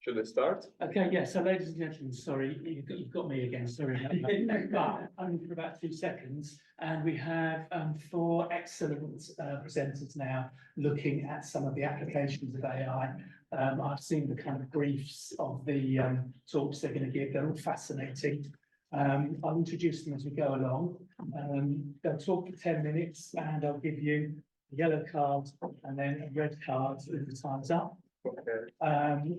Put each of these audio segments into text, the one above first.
Should I start? Okay, yeah, so ladies and gentlemen, sorry, you've got me again, sorry. But only for about 2 seconds, and we have 4 excellent presenters now looking at some of the applications of AI. I've seen the kind of briefs of the talks they're going to give, they're all fascinating. I'll introduce them as we go along. They'll talk for 10 minutes and I'll give you a yellow card and then a red card if the time's up. Okay.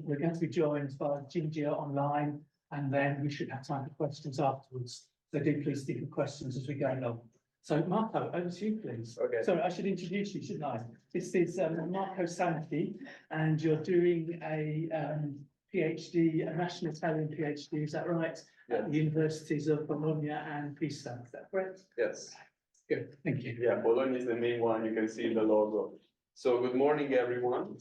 We're going to be joined by Jingjie online, and then we should have time for questions afterwards. So do please think of questions as we go along. So Marco, over to you, please. Okay. Sorry, I should introduce you, shouldn't I? This is Marco Sanchi, and you're doing a PhD, a national Italian PhD, is that right? Yeah. At the universities of Bologna and Pisa, is that correct? Yes. Good, thank you. Yeah, Bologna is the main one. You can see in the logo. So good morning, everyone.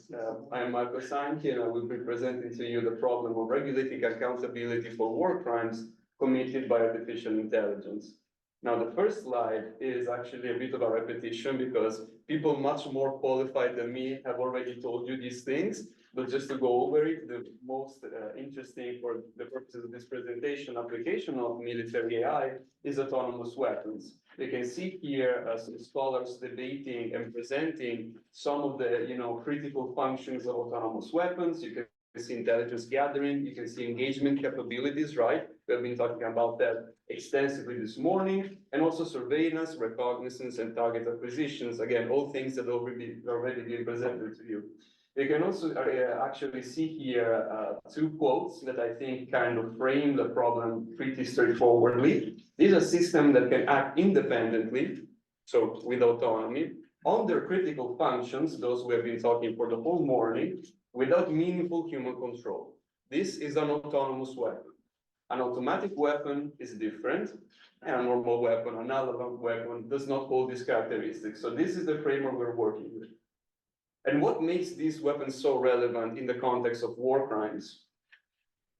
I am Marco Sanchi, and I will be presenting to you the problem of regulating accountability for war crimes committed by artificial intelligence. Now, the first slide is actually a bit of a repetition because people much more qualified than me have already told you these things. But just to go over it, the most interesting for the purposes of this presentation application of military AI is autonomous weapons. You can see here some scholars debating and presenting some of the critical functions of autonomous weapons. You can see intelligence gathering, you can see engagement capabilities, right? We have been talking about that extensively this morning, and also surveillance, reconnaissance, and target acquisitions. Again, all things that already been presented to you. You can also actually see here 2 quotes that I think kind of frame the problem pretty straightforwardly. These are systems that can act independently, so with autonomy, on their critical functions, those we have been talking for the whole morning, without meaningful human control. This is an autonomous weapon. An automatic weapon is different, and a normal weapon, an analog weapon, does not hold these characteristics. So this is the framework we're working with. And what makes these weapons so relevant in the context of war crimes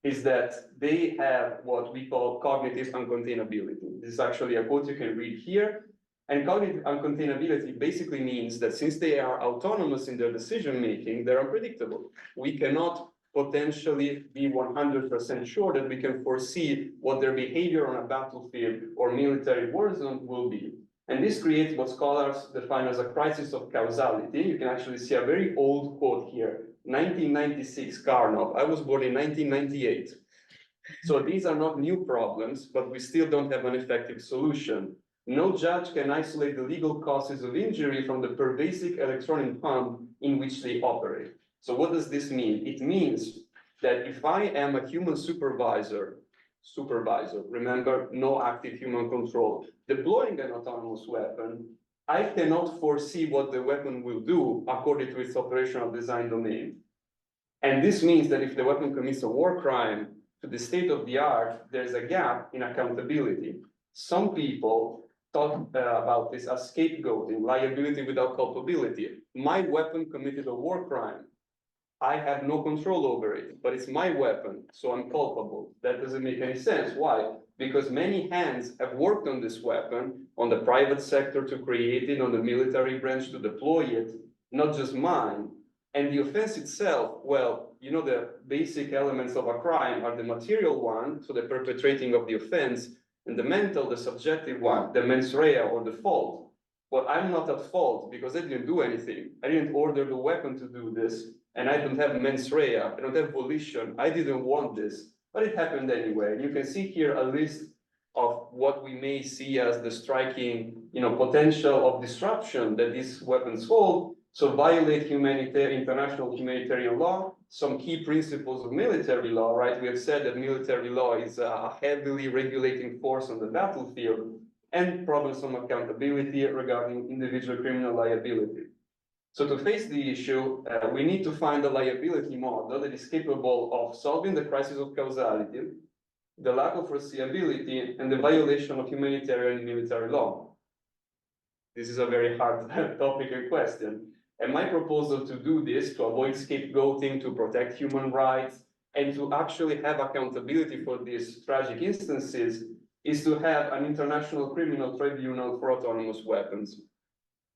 is that they have what we call cognitive uncontainability. This is actually a quote you can read here. And cognitive uncontainability basically means that since they are autonomous in their decision-making, they're unpredictable. We cannot potentially be 100% sure that we can foresee what their behavior on a battlefield or military war zone will be. And this creates what scholars define as a crisis of causality. You can actually see a very old quote here, 1996 Karnov. I was born in 1998. So these are not new problems, but we still don't have an effective solution. No judge can isolate the legal causes of injury from the pervasive electronic pump in which they operate. So what does this mean? It means that if I am a human supervisor, remember, no active human control, deploying an autonomous weapon, I cannot foresee what the weapon will do according to its operational design domain. And this means that if the weapon commits a war crime to the state of the art, there's a gap in accountability. Some people talk about this as scapegoating, liability without culpability. My weapon committed a war crime. I have no control over it, but it's my weapon, so I'm culpable. That doesn't make any sense. Why? Because many hands have worked on this weapon, on the private sector to create it, on the military branch to deploy it, not just mine. And the offense itself, well, the basic elements of a crime are the material one, so the perpetrating of the offense, and the mental, the subjective one, the mens rea or the fault. But I'm not at fault because I didn't do anything. I didn't order the weapon to do this. And I don't have mens rea, I don't have volition, I didn't want this, but it happened anyway. And you can see here a list of what we may see as the striking, potential of disruption that these weapons hold. So violate international humanitarian law, some key principles of military law, right? We have said that military law is a heavily regulating force on the battlefield, and problems of accountability regarding individual criminal liability. So to face the issue, we need to find a liability model that is capable of solving the crisis of causality, the lack of foreseeability, and the violation of humanitarian and military law. This is a very hard topic and question. And my proposal to do this, to avoid scapegoating, to protect human rights, and to actually have accountability for these tragic instances, is to have an international criminal tribunal for autonomous weapons.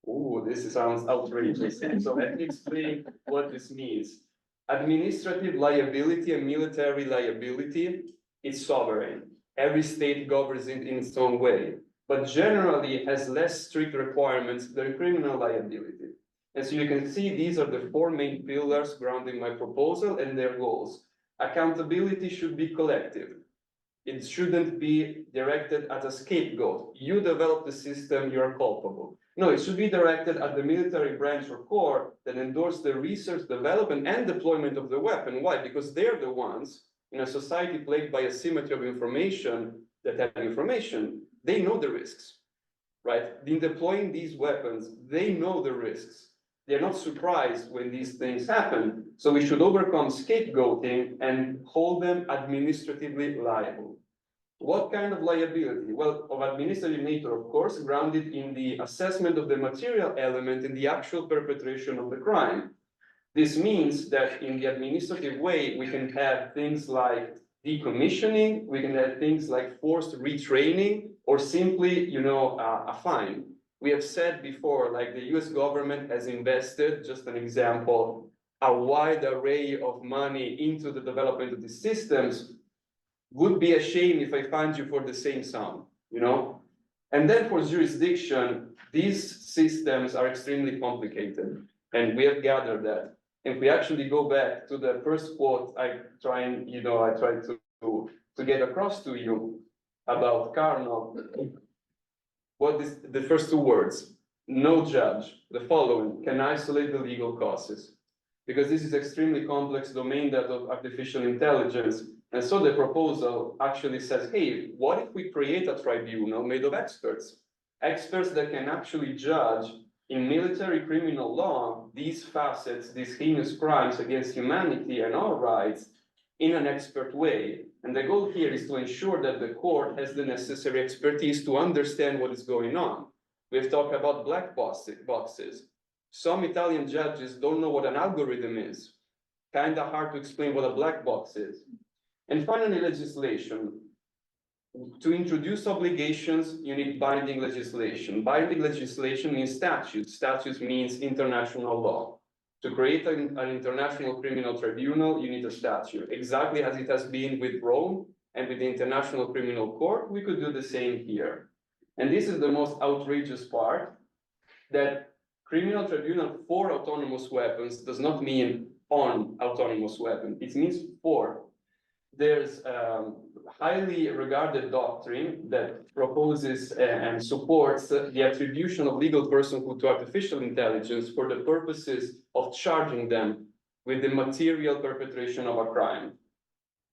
Ooh, this sounds outrageous. So let me explain what this means. Administrative liability and military liability is sovereign. Every state governs it in its own way, but generally it has less strict requirements than criminal liability. And so you can see these are the four main pillars grounding my proposal and their goals. Accountability should be collective. It shouldn't be directed at a scapegoat. You develop the system, you are culpable. No, it should be directed at the military branch or corps that endorse the research, development, and deployment of the weapon. Why? Because they're the ones in a society plagued by asymmetry of information that have information. They know the risks, right? In deploying these weapons, they know the risks. They're not surprised when these things happen. So we should overcome scapegoating and hold them administratively liable. What kind of liability? Well, of administrative nature, of course, grounded in the assessment of the material element in the actual perpetration of the crime. This means that in the administrative way, we can have things like decommissioning, we can have things like forced retraining, or simply, a fine. We have said before, like the US government has invested, just an example, a wide array of money into the development of these systems. Would be a shame if I find you for the same sum, And then for jurisdiction, these systems are extremely complicated, and we have gathered that. If we actually go back to the first quote, I try to get across to you about Carnot. What is the first two words? No judge, the following, can isolate the legal causes. Because this is extremely complex domain that of artificial intelligence. And so the proposal actually says, hey, what if we create a tribunal made of experts? Experts that can actually judge in military criminal law these facets, these heinous crimes against humanity and our rights in an expert way. And the goal here is to ensure that the court has the necessary expertise to understand what is going on. We've talked about black boxes. Some Italian judges don't know what an algorithm is. Kind of hard to explain what a black box is. And finally, legislation. To introduce obligations, you need binding legislation. Binding legislation means statutes. Statutes means international law. To create an international criminal tribunal, you need a statute. Exactly as it has been with Rome and with the International Criminal Court, we could do the same here. And this is the most outrageous part, that criminal tribunal for autonomous weapons does not mean on autonomous weapon. It means for. There's a highly regarded doctrine that proposes and supports the attribution of legal personhood to artificial intelligence for the purposes of charging them with the material perpetration of a crime.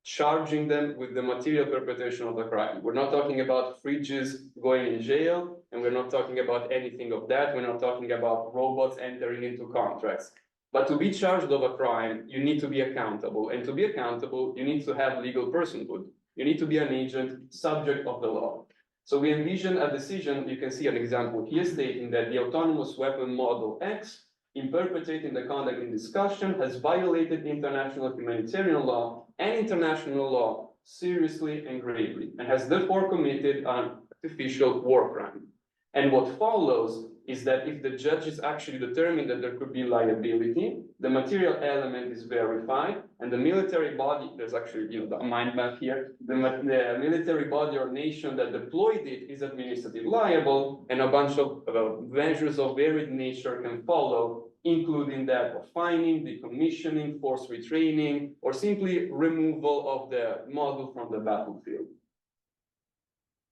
Charging them with the material perpetration of the crime. We're not talking about fridges going in jail, and we're not talking about anything of that. We're not talking about robots entering into contracts. But to be charged of a crime, you need to be accountable. And to be accountable, you need to have legal personhood. You need to be an agent subject of the law. So we envision a decision, you can see an example here stating that the autonomous weapon model X, in perpetrating the conduct in discussion, has violated international humanitarian law and international law seriously and gravely, and has therefore committed an artificial war crime. And what follows is that if the judges actually determine that there could be liability, the material element is verified, and the military body, there's actually the mind map here, the military body or nation that deployed it is administratively liable, and a bunch of measures of varied nature can follow, including that of fining, decommissioning, forced retraining, or simply removal of the model from the battlefield.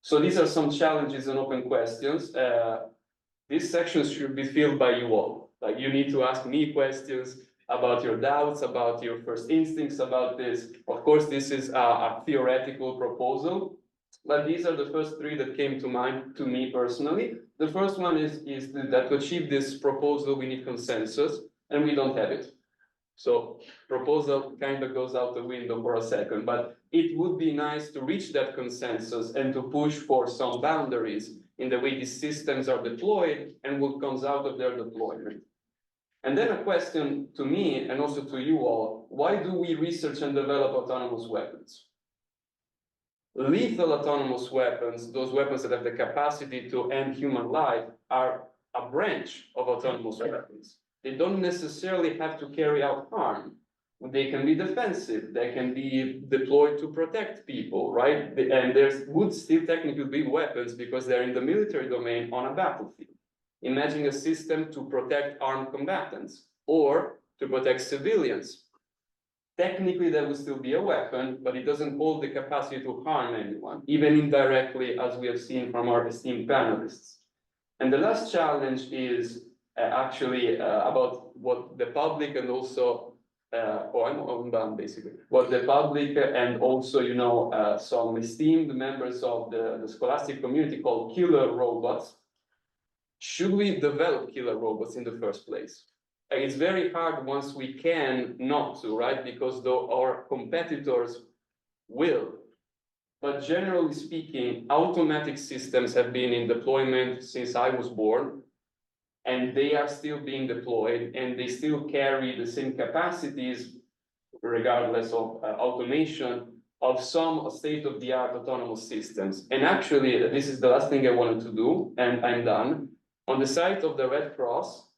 So these are some challenges and open questions. These sections should be filled by you all. Like, you need to ask me questions about your doubts, about your first instincts about this. Of course, this is a theoretical proposal, but these are the first three that came to mind to me personally. The first one is that to achieve this proposal, we need consensus, and we don't have it. So proposal kind of goes out the window for a second, but it would be nice to reach that consensus and to push for some boundaries in the way these systems are deployed and what comes out of their deployment. And then a question to me and also to you all, why do we research and develop autonomous weapons? Lethal autonomous weapons, those weapons that have the capacity to end human life, are a branch of autonomous weapons. They don't necessarily have to carry out harm. They can be defensive, they can be deployed to protect people, right? And there would still technically be weapons because they're in the military domain on a battlefield. Imagine a system to protect armed combatants or to protect civilians. Technically, that would still be a weapon, but it doesn't hold the capacity to harm anyone, even indirectly, as we have seen from our esteemed panelists. And the last challenge is actually about what the public and also I'm done basically. What the public and also, you know, some esteemed members of the scholastic community call killer robots. Should we develop killer robots in the first place? And it's very hard once we can not to, right? Because though our competitors will. But generally speaking, automatic systems have been in deployment since I was born. And they are still being deployed and they still carry the same capacities, regardless of automation, of some state-of-the-art autonomous systems. And actually, this is the last thing I wanted to do, and I'm done. On the site of the Red Cross,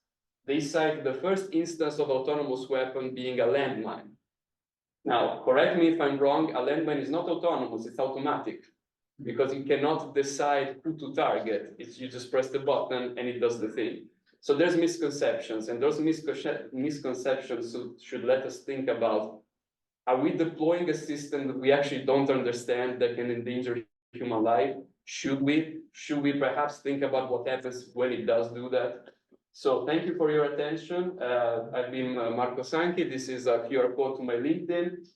they cite the first instance of autonomous weapon being a landmine. Now, correct me if I'm wrong, a landmine is not autonomous, it's automatic. Because it cannot decide who to target. It's you just press the button and it does the thing. So there's misconceptions, and those misconceptions should let us think about, are we deploying a system that we actually don't understand that can endanger human life? Should we? Should we perhaps think about what happens when it does do that? So thank you for your attention. I've been Marco Sanchi. This is a QR code to my LinkedIn.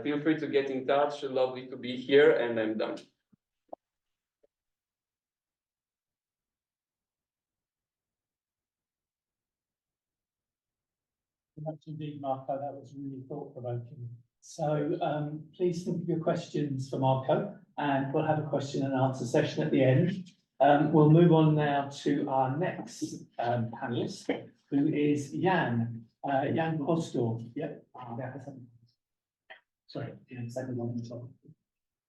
Feel free to get in touch. Lovely to be here, and I'm done. Much indeed, Marco. That was really thought-provoking. So please think of your questions for Marco, and we'll have a question and answer session at the end. We'll move on now to our next panelist, who is Jan Quosdorf. Yep. Sorry, second one as well.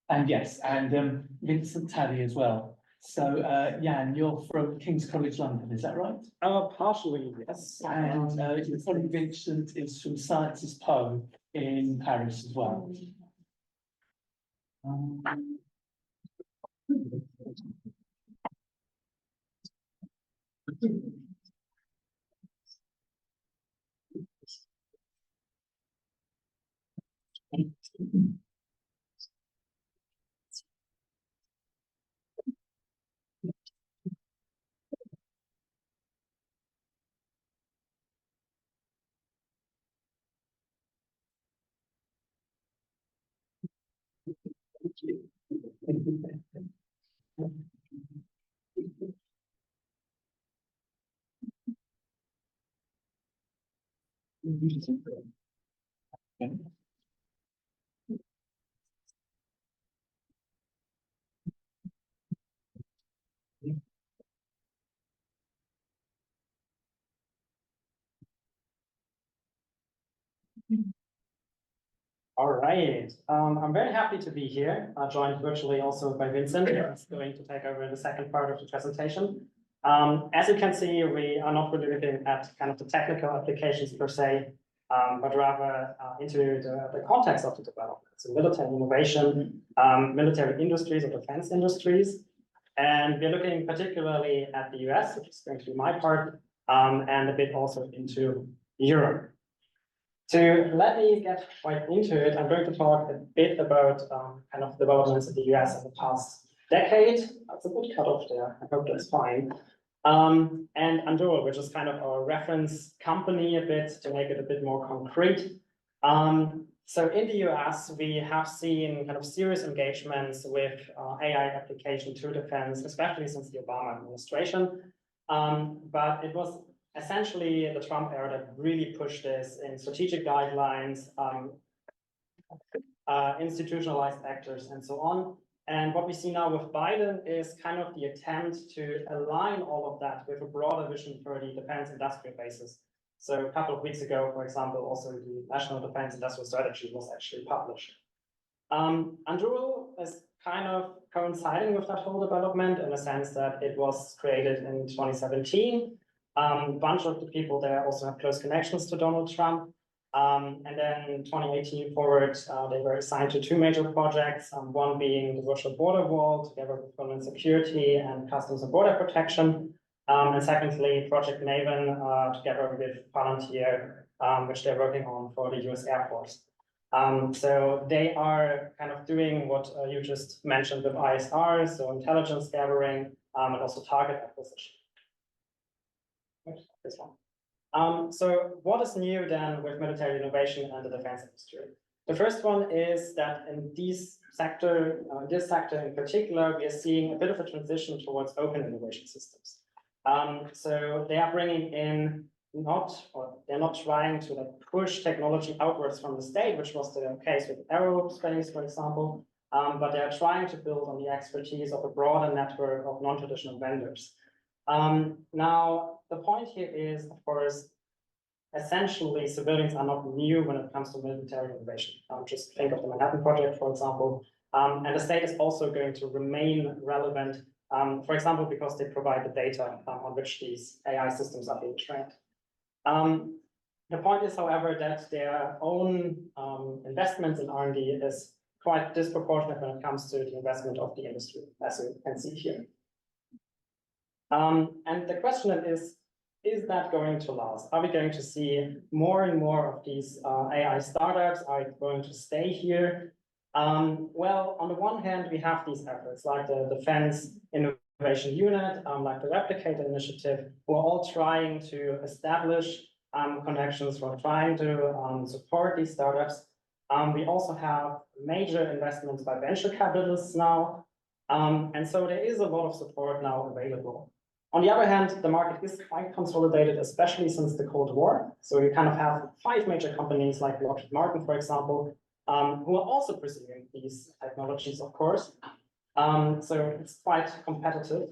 And yes, and Vincent Tadday as well. So, Jan, you're from King's College London, is that right? Partially, yes. And your colleague Vincent is from Sciences Po in Paris as well. All right. I'm very happy to be here, joined virtually also by Vincent, who's going to take over the second part of the presentation. As you can see, we are not really looking at kind of the technical applications per se, but rather into the context of the development. So military innovation, military industries or defense industries. And we're looking particularly at the US, which is going to be my part, and a bit also into Europe. To let me get right into it, I'm going to talk a bit about kind of developments in the US in the past decade. That's a bit cut off there. I hope that's fine. And Anduril, which is kind of our reference company a bit to make it a bit more concrete. So in the US, we have seen kind of serious engagements with AI application to defense, especially since the Obama administration. But it was essentially the Trump era that really pushed this in strategic guidelines, institutionalized actors, and so on. And what we see now with Biden is kind of the attempt to align all of that with a broader vision for the defense industrial basis. So a couple of weeks ago, for example, also the National Defense Industrial Strategy was actually published. Anduril is kind of coinciding with that whole development in the sense that it was created in 2017. A bunch of the people there also have close connections to Donald Trump. And then in 2018 forward, they were assigned to two major projects, one being the virtual border wall together with Homeland Security and Customs and Border Protection. And secondly, Project Maven together with Palantir, which they're working on for the US Air Force. So they are kind of doing what you just mentioned with ISR, so intelligence gathering, and also target acquisition. This one. So what is new then with military innovation and the defense industry? The first one is that in this sector in particular, we are seeing a bit of a transition towards open innovation systems. So they are bringing in they're not trying to like push technology outwards from the state, which was the case with aerospace, for example, but they are trying to build on the expertise of a broader network of non-traditional vendors. Now, the point here is, of course, essentially civilians are not new when it comes to military innovation. Just think of the Manhattan Project, for example, and the state is also going to remain relevant, for example, because they provide the data on which these AI systems are being trained. The point is, however, that their own investments in R&D is quite disproportionate when it comes to the investment of the industry, as you can see here. And the question is that going to last? Are we going to see more and more of these AI startups? Are going to stay here? Well, on the one hand, we have these efforts like the Defense Innovation Unit, like the Replicator Initiative, who are all trying to establish connections, who are trying to support these startups. We also have major investments by venture capitalists now. And so there is a lot of support now available. On the other hand, the market is quite consolidated, especially since the Cold War. So you kind of have 5 major companies like Lockheed Martin, for example, who are also pursuing these technologies, of course. So it's quite competitive.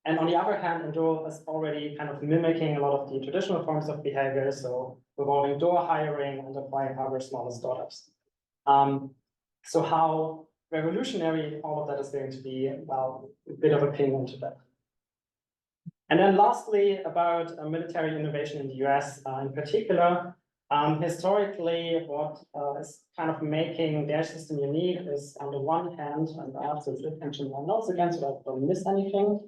And on the other hand, Anduril is already kind of mimicking a lot of the traditional forms of behavior, so revolving door hiring and acquiring other smaller startups. So how revolutionary all of that is going to be, well, a bit of a ping into that. And then lastly, about military innovation in the US in particular, historically, what is kind of making their system unique is, on the one hand, and I have to flip into my notes again so I don't miss anything,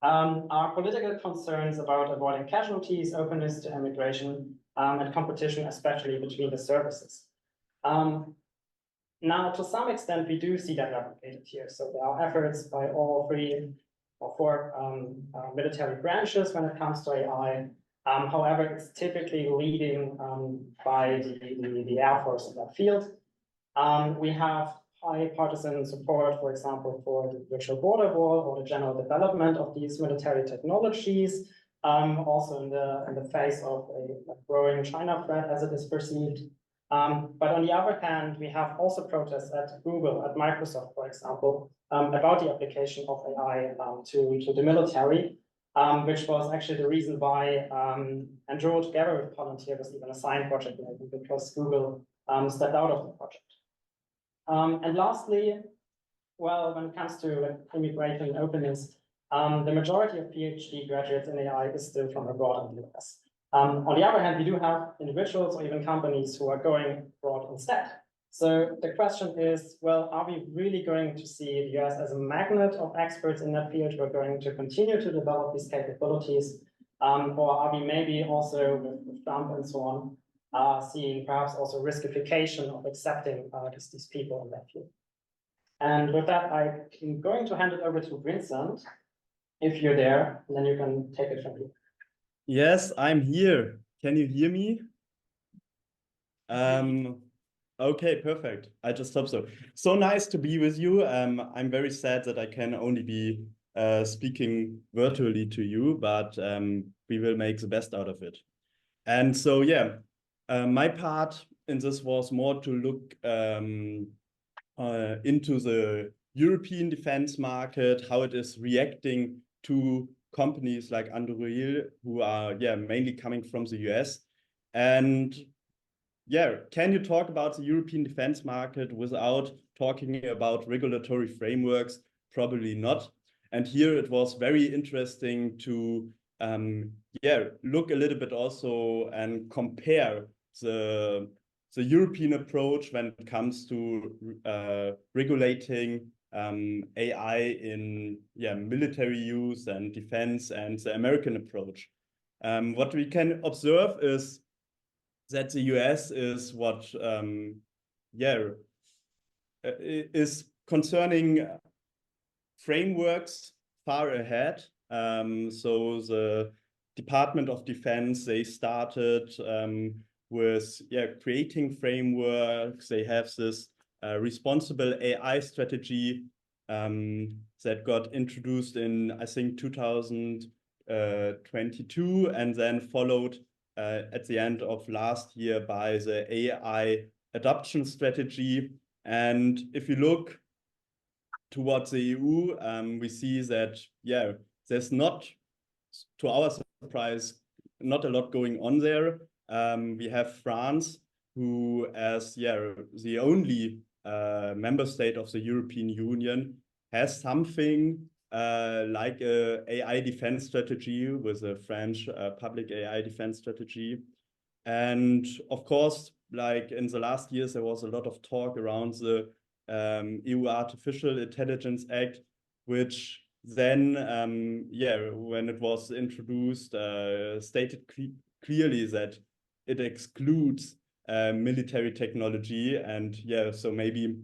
are political concerns about avoiding casualties, openness to immigration, and competition, especially between the services. Now, to some extent, we do see that replicated here. So there are efforts by all 3 or 4 military branches when it comes to AI. However, it's typically leading by the Air Force in that field. We have high partisan support, for example, for the virtual border wall or the general development of these military technologies, also in the face of a growing China threat as it is perceived. But on the other hand, we have also protests at Google, at Microsoft, for example, about the application of AI to the military, which was actually the reason why Anduril together with Palantir was even assigned Project Maven, because Google stepped out of the project. And lastly, well, when it comes to immigration and openness, the majority of PhD graduates in AI is still from abroad in the US. On the other hand, we do have individuals or even companies who are going abroad instead. So the question is, well, are we really going to see the US as a magnet of experts in that field? We're going to continue to develop these capabilities, or are we maybe also with Trump and so on, seeing perhaps also riskification of accepting these people in that field? And with that, I'm going to hand it over to Vincent, if you're there, and then you can take it from here. Yes, I'm here. Can you hear me? Okay, perfect. I just hope so. So nice to be with you. I'm very sad that I can only be speaking virtually to you, but we will make the best out of it. And so, yeah, my part in this was more to look into the European defense market, how it is reacting to companies like Anduril, who are mainly coming from the US. And can you talk about the European defense market without talking about regulatory frameworks? Probably not. And here it was very interesting to look a little bit also and compare the the European approach when it comes to regulating AI in military use and defense, and the American approach. What we can observe is that the US is is concerning frameworks far ahead. So the Department of Defense, they started with creating frameworks. They have this responsible AI strategy that got introduced in, I think, 2022, and then followed at the end of last year by the AI adoption strategy. And if you look towards the EU, we see that, there's not, to our surprise, not a lot going on there. We have France, who, as the only member state of the European Union, has something like a AI defense strategy with a French public AI defense strategy. And of course, like in the last years, there was a lot of talk around the EU Artificial Intelligence Act, which then, when it was introduced, stated clearly that it excludes military technology. And so maybe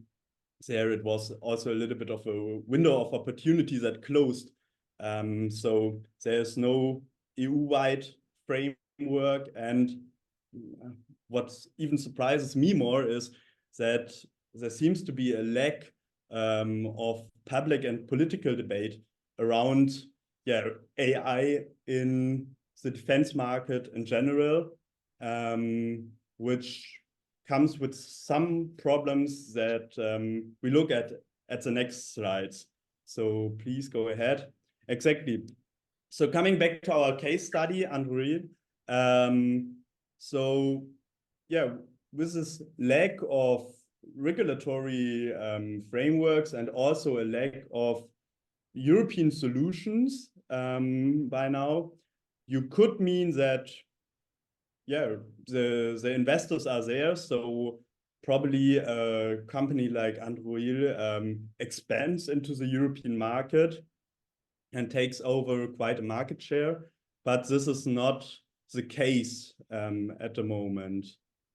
there it was also a little bit of a window of opportunity that closed. So there's no EU-wide framework. And what even surprises me more is that there seems to be a lack of public and political debate around AI in the defense market in general, which comes with some problems that we look at the next slides. So please go ahead. Exactly. So coming back to our case study, Anduril. So with this lack of regulatory frameworks and also a lack of European solutions by now, you could mean that the investors are there. So probably a company like Anduril expands into the European market and takes over quite a market share. But this is not the case at the moment.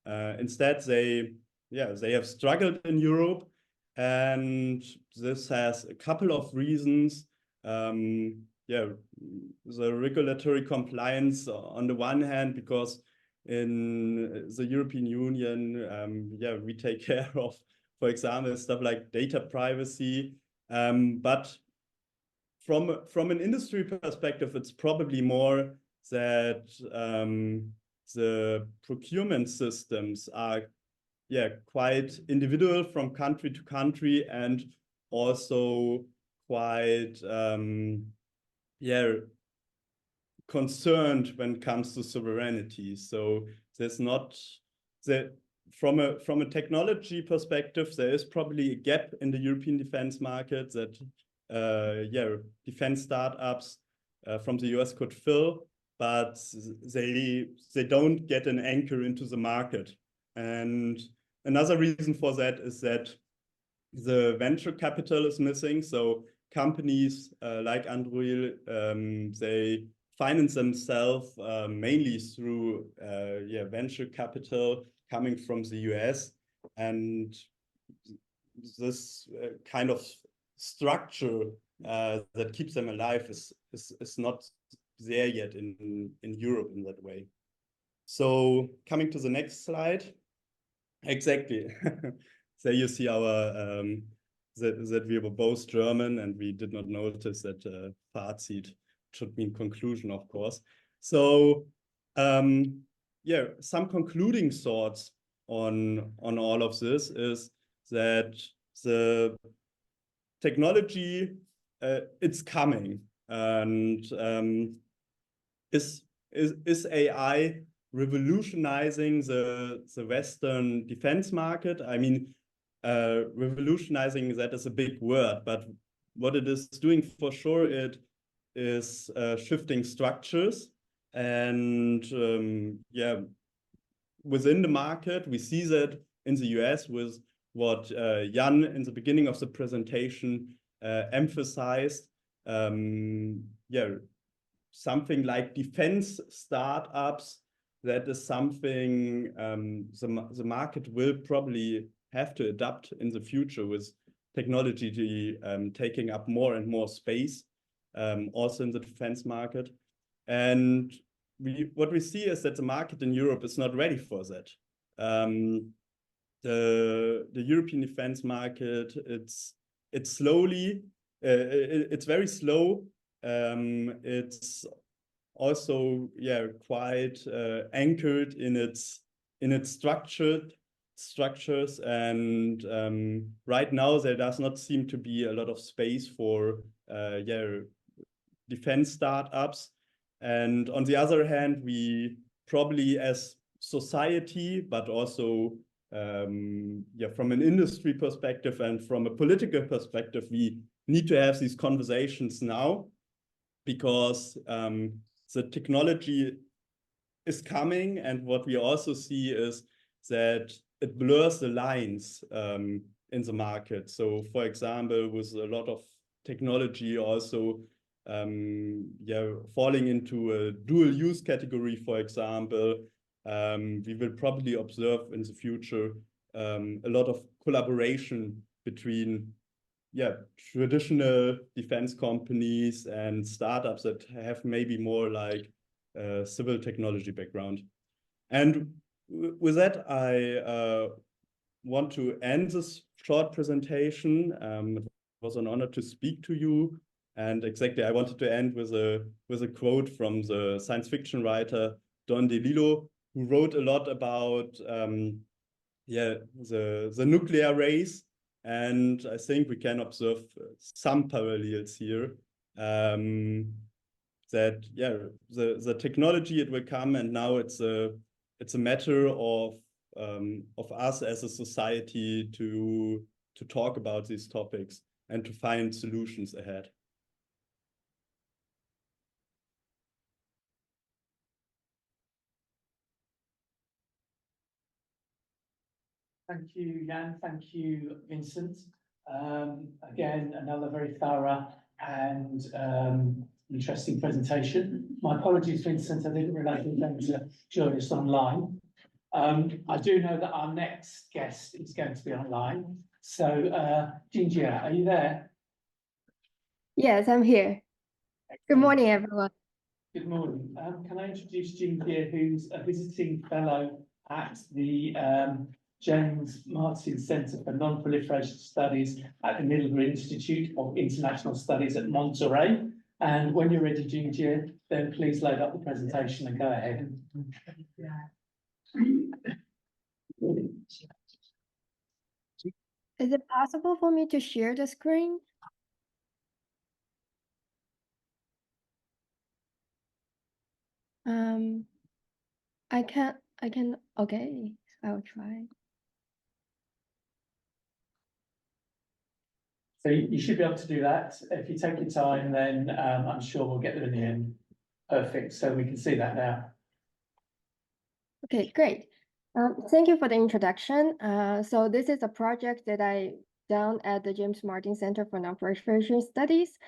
Instead, they have struggled in Europe, and this has a couple of reasons. The regulatory compliance on the one hand, because in the European Union, we take care of, for example, stuff like data privacy. But from an industry perspective, it's probably more that the procurement systems are quite individual from country to country, and also quite concerned when it comes to sovereignty. So there's not from a technology perspective, there is probably a gap in the European defense market that defense startups from the US could fill, but they don't get an anchor into the market. And another reason for that is that the venture capital is missing. So companies like Anduril, they finance themselves mainly through venture capital coming from the US, and this kind of structure that keeps them alive is not there yet in Europe in that way. So coming to the next slide. Exactly. So you see our that we were both German, and we did not notice that Fazit should mean conclusion, of course. So some concluding thoughts on all of this is that the technology it's coming, and is AI revolutionizing the Western defense market? I mean, revolutionizing, that is a big word, but what it is doing for sure, it is shifting structures, and within the market. We see that in the US with what Jan in the beginning of the presentation emphasized. Yeah, something like defense startups. That is something the market will probably have to adapt in the future, with technology taking up more and more space, also in the defense market. And what we see is that the market in Europe is not ready for that. The European defense market, it's slowly, it's very slow. It's also, yeah, quite anchored in its structures, and right now there does not seem to be a lot of space for yeah, defense startups. And on the other hand, we probably as society, but also yeah, from an industry perspective and from a political perspective, we need to have these conversations now, because the technology is coming, and what we also see is that it blurs the lines in the market. So for example, with a lot of technology also yeah, falling into a dual use category, for example, we will probably observe in the future a lot of collaboration between, yeah, traditional defense companies and startups that have maybe more like civil technology background. And with that, I want to end this short presentation. It was an honor to speak to you. And exactly, I wanted to end with a quote from the science fiction writer Don DeLillo, who wrote a lot about yeah, the nuclear race. And I think we can observe some parallels here. That yeah, the technology, it will come, and now it's a matter of us as a society to talk about these topics and to find solutions ahead. Thank you, Jan. Thank you, Vincent. Again, another very thorough and interesting presentation. My apologies, Vincent, I didn't realize you were going to join us online. I do know that our next guest is going to be online. So, Jingjie, are you there? Yes, I'm here. Good morning, everyone. Good morning. Can I introduce Jingjie, who's a visiting fellow at the James Martin Centre for Non-Proliferation Studies at the Middlebury Institute of International Studies at Monterey. And when you're ready, Jingjie, then please load up the presentation and go ahead. Is it possible for me to share the screen? I can, okay, I'll try. So you should be able to do that. If you take your time, then I'm sure we'll get there in the end. Perfect. So we can see that now. Okay, great. Thank you for the introduction. So this is a project that I done at the James Martin Center for Non-Proliferation Studies.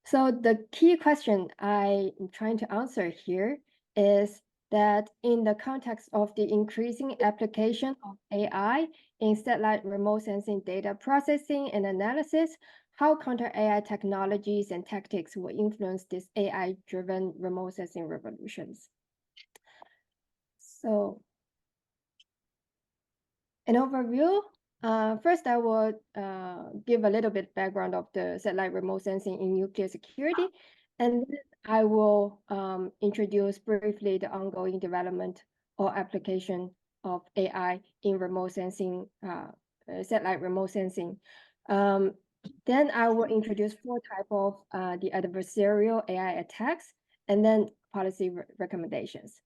So the key question I'm trying to answer here is that in the context of the increasing application of AI in satellite remote sensing data processing and analysis, how counter-AI technologies and tactics will influence these AI-driven remote sensing revolutions. So, an overview. First, I will give a little bit background of the satellite remote sensing in nuclear security, and then I will introduce briefly the ongoing development or application of AI in remote sensing, satellite remote sensing. Then I will introduce 4 types of the adversarial AI attacks, and then policy recommendations.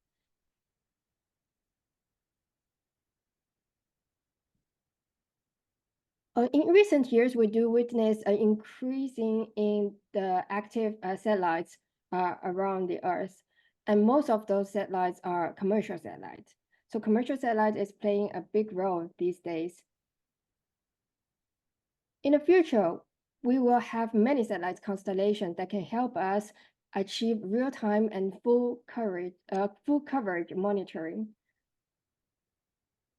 In recent years, we do witness an increasing in the active satellites around the Earth, and most of those satellites are commercial satellites. So commercial satellite is playing a big role these days. In the future, we will have many satellite constellations that can help us achieve real-time and full coverage monitoring.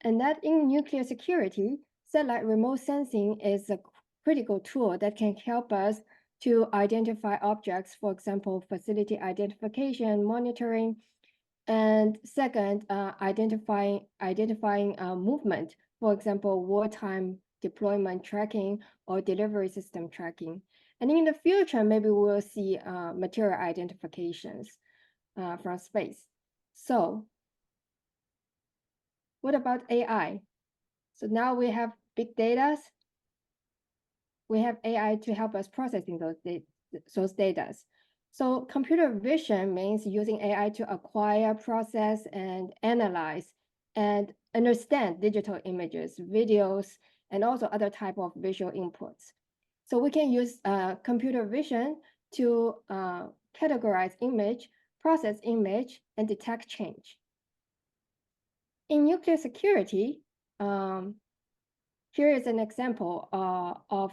And that in nuclear security, satellite remote sensing is a critical tool that can help us to identify objects, for example, facility identification, monitoring, and second, identifying movement, for example, wartime deployment tracking or delivery system tracking. And in the future, maybe we will see material identifications from space. So what about AI? So now we have big data. We have AI to help us processing those data. So computer vision means using AI to acquire, process, and analyze and understand digital images, videos, and also other type of visual inputs. So we can use computer vision to categorize image, process image, and detect change. In nuclear security, here is an example of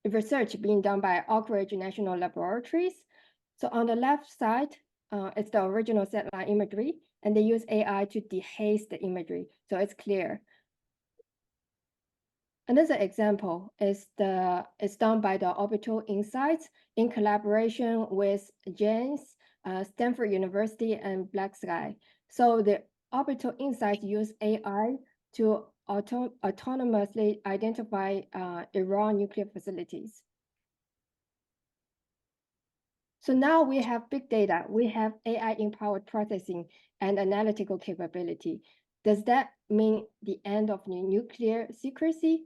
research being done by Oak Ridge National Laboratories. So on the left side, it's the original satellite imagery, and they use AI to dehaze the imagery, so it's clear. Another example is done by the Orbital Insights in collaboration with James, Stanford University, and Black Sky. So the Orbital Insights use AI to autonomously identify Iran nuclear facilities. So now we have big data, we have AI-empowered processing and analytical capability. Does that mean the end of nuclear secrecy?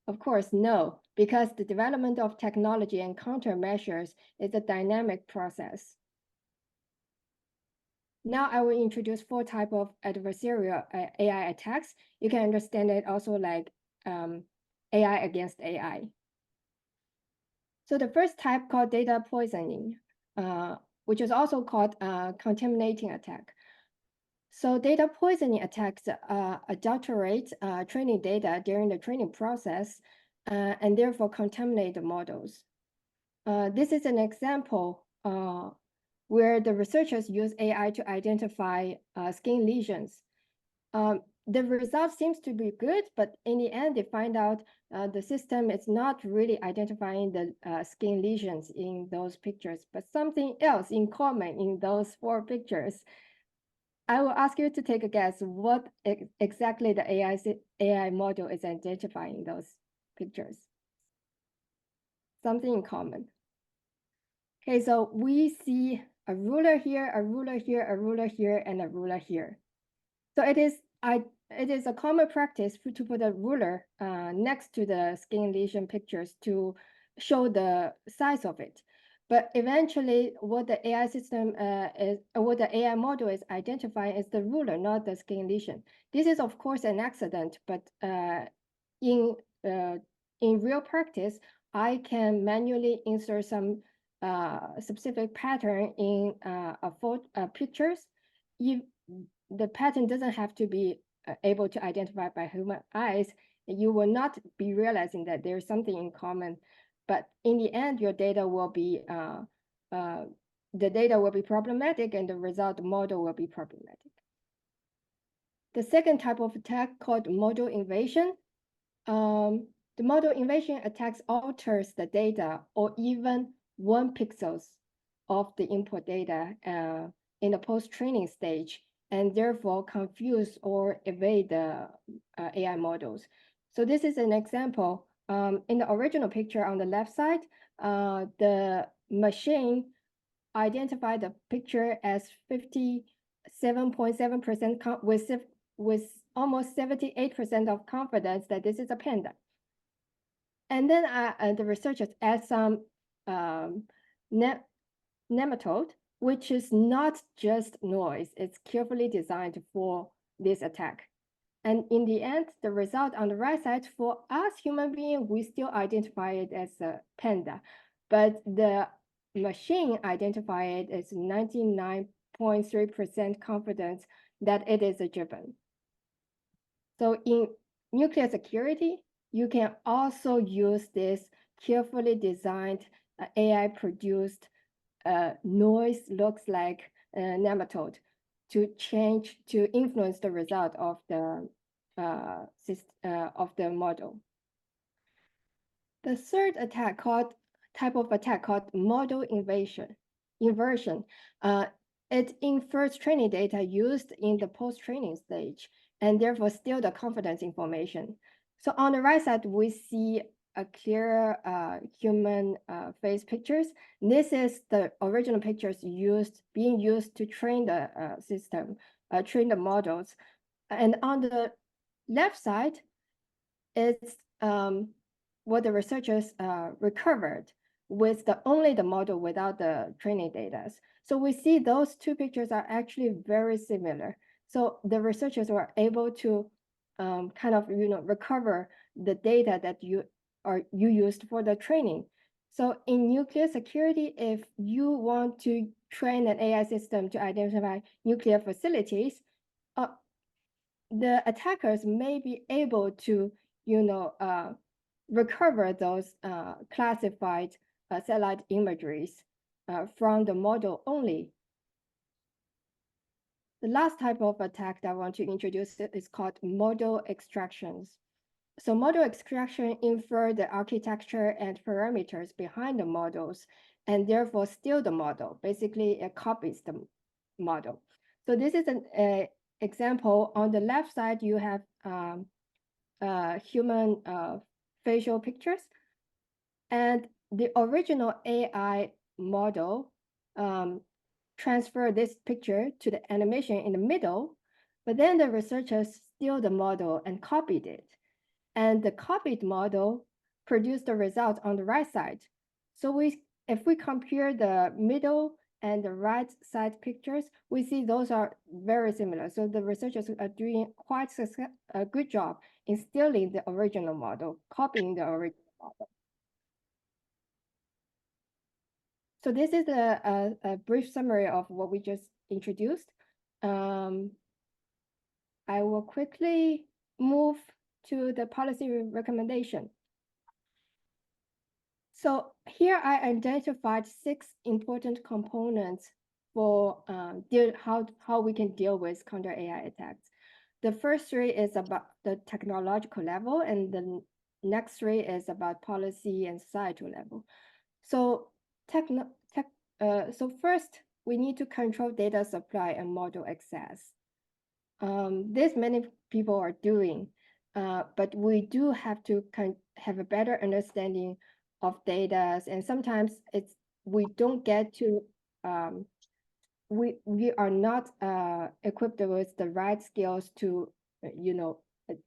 Of course, no, because the development of technology and countermeasures is a dynamic process. Now I will introduce 4 types of adversarial AI attacks. You can understand it also like AI against AI. So the first type called data poisoning, which is also called contaminating attack. So data poisoning attacks adulterate training data during the training process and therefore contaminate the models. This is an example where the researchers use AI to identify skin lesions. The result seems to be good, but in the end, they find out the system is not really identifying the skin lesions in those pictures, but something else in common in those 4 pictures. I will ask you to take a guess what exactly the AI model is identifying in those pictures. Something in common. Okay, so we see a ruler here, a ruler here, a ruler here, and a ruler here. So it is a common practice to put a ruler next to the skin lesion pictures to show the size of it. But eventually, what the AI system what the AI model is identifying is the ruler, not the skin lesion. This is of course an accident, but in real practice, I can manually insert some specific pattern in pictures. If the pattern doesn't have to be able to identify by human eyes, you will not be realizing that there's something in common. But in the end, your data will be problematic, and the result model will be problematic. The second type of attack called model invasion. The model invasion attacks alters the data or even 1 pixels of the input data in the post-training stage, and therefore confuse or evade the AI models. So this is an example. In the original picture on the left side, the machine identified the picture as 57.7% with almost 78% of confidence that this is a panda. And then the researchers add some nematode, which is not just noise. It's carefully designed for this attack. And in the end, the result on the right side, for us human beings, we still identify it as a panda, but the machine identified it as 99.3% confidence that it is driven. So in nuclear security, you can also use this carefully designed AI-produced noise looks like a nematode to influence the result of the model. The third type of attack called model inversion. It infers training data used in the post-training stage and therefore steal the confidence information. So on the right side, we see a clear human face pictures. This is the original pictures being used to train the system, train the models. And on the left side, it's what the researchers recovered with only the model without the training data. So we see those two pictures are actually very similar. So the researchers were able to kind of recover the data that you used for the training. So in nuclear security, if you want to train an AI system to identify nuclear facilities, the attackers may be able to recover those classified satellite imageries from the model only. The last type of attack that I want to introduce is called model extractions. So model extraction infer the architecture and parameters behind the models and therefore steal the model. Basically, it copies the model. So this is an example. On the left side, you have human facial pictures. And the original AI model transfer this picture to the animation in the middle, but then the researchers steal the model and copied it. And the copied model produced the result on the right side. So if we compare the middle and the right side pictures, we see those are very similar. So the researchers are doing quite a good job in stealing the original model, copying the original model. So this is a brief summary of what we just introduced. I will quickly move to the policy recommendation. So here I identified 6 important components for how we can deal with counter AI attacks. The first 3 is about the technological level, and the next 3 is about policy and societal level. So so first, we need to control data supply and model access. This many people are doing, but we do have to have a better understanding of data, and sometimes we don't get to we are not equipped with the right skills to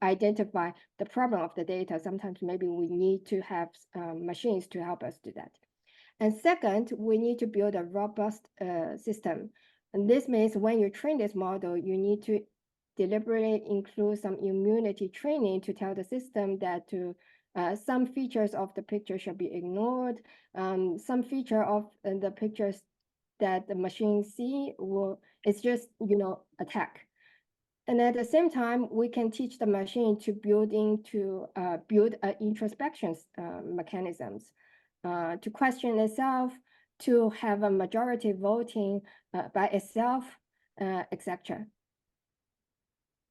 identify the problem of the data. Sometimes maybe we need to have machines to help us do that. And second, we need to build a robust system. And this means when you train this model, you need to deliberately include some immunity training to tell the system that some features of the picture should be ignored. Some feature of the pictures that the machine see it's just attack. And at the same time, we can teach the machine to build introspection mechanisms. To question itself, to have a majority voting by itself, etc.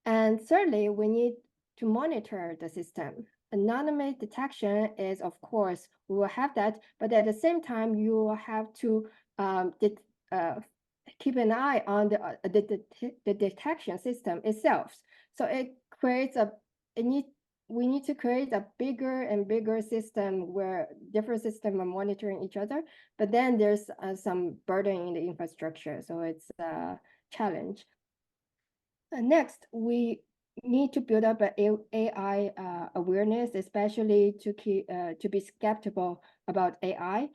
And thirdly, we need to monitor the system. Anonymous detection is, of course, we will have that, but at the same time, you will have to keep an eye on the detection system itself. So it creates we need to create a bigger and bigger system where different systems are monitoring each other, but then there's some burden in the infrastructure, so it's a challenge. Next, we need to build up an AI awareness, especially to be skeptical about AI.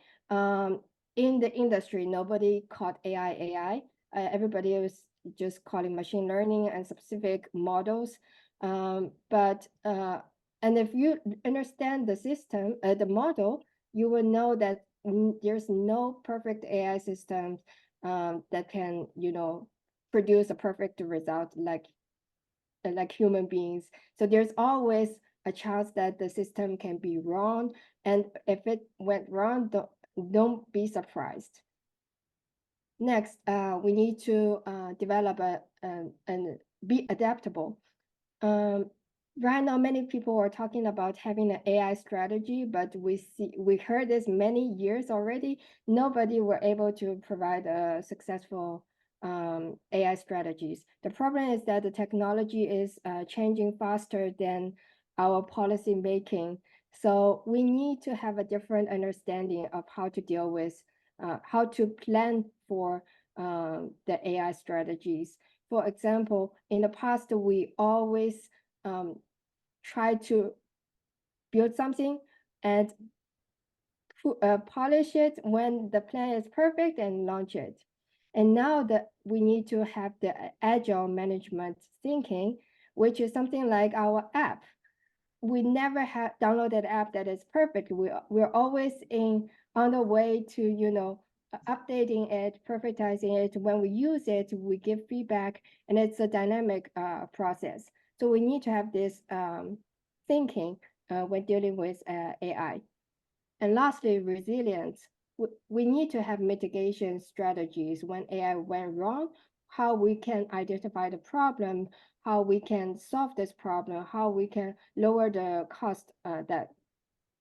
In the industry, nobody called AI. Everybody was just calling machine learning and specific models. And if you understand the system, the model, you will know that there's no perfect AI system that can, produce a perfect result like human beings. So there's always a chance that the system can be wrong. And if it went wrong, don't be surprised. Next, we need to develop and be adaptable. Right now, many people are talking about having an AI strategy, but we heard this many years already. Nobody were able to provide a successful AI strategies. The problem is that the technology is changing faster than our policy making. So we need to have a different understanding of how to deal with, how to plan for the AI strategies. For example, in the past, we always try to build something and polish it when the plan is perfect and launch it. And now that we need to have the agile management thinking, which is something like our app. We never have downloaded an app that is perfect. We're always on the way to, updating it, perfectizing it. When we use it, we give feedback, and it's a dynamic process. So we need to have this thinking when dealing with AI. And lastly, resilience. We need to have mitigation strategies when AI went wrong, how we can identify the problem, how we can solve this problem, how we can lower the cost that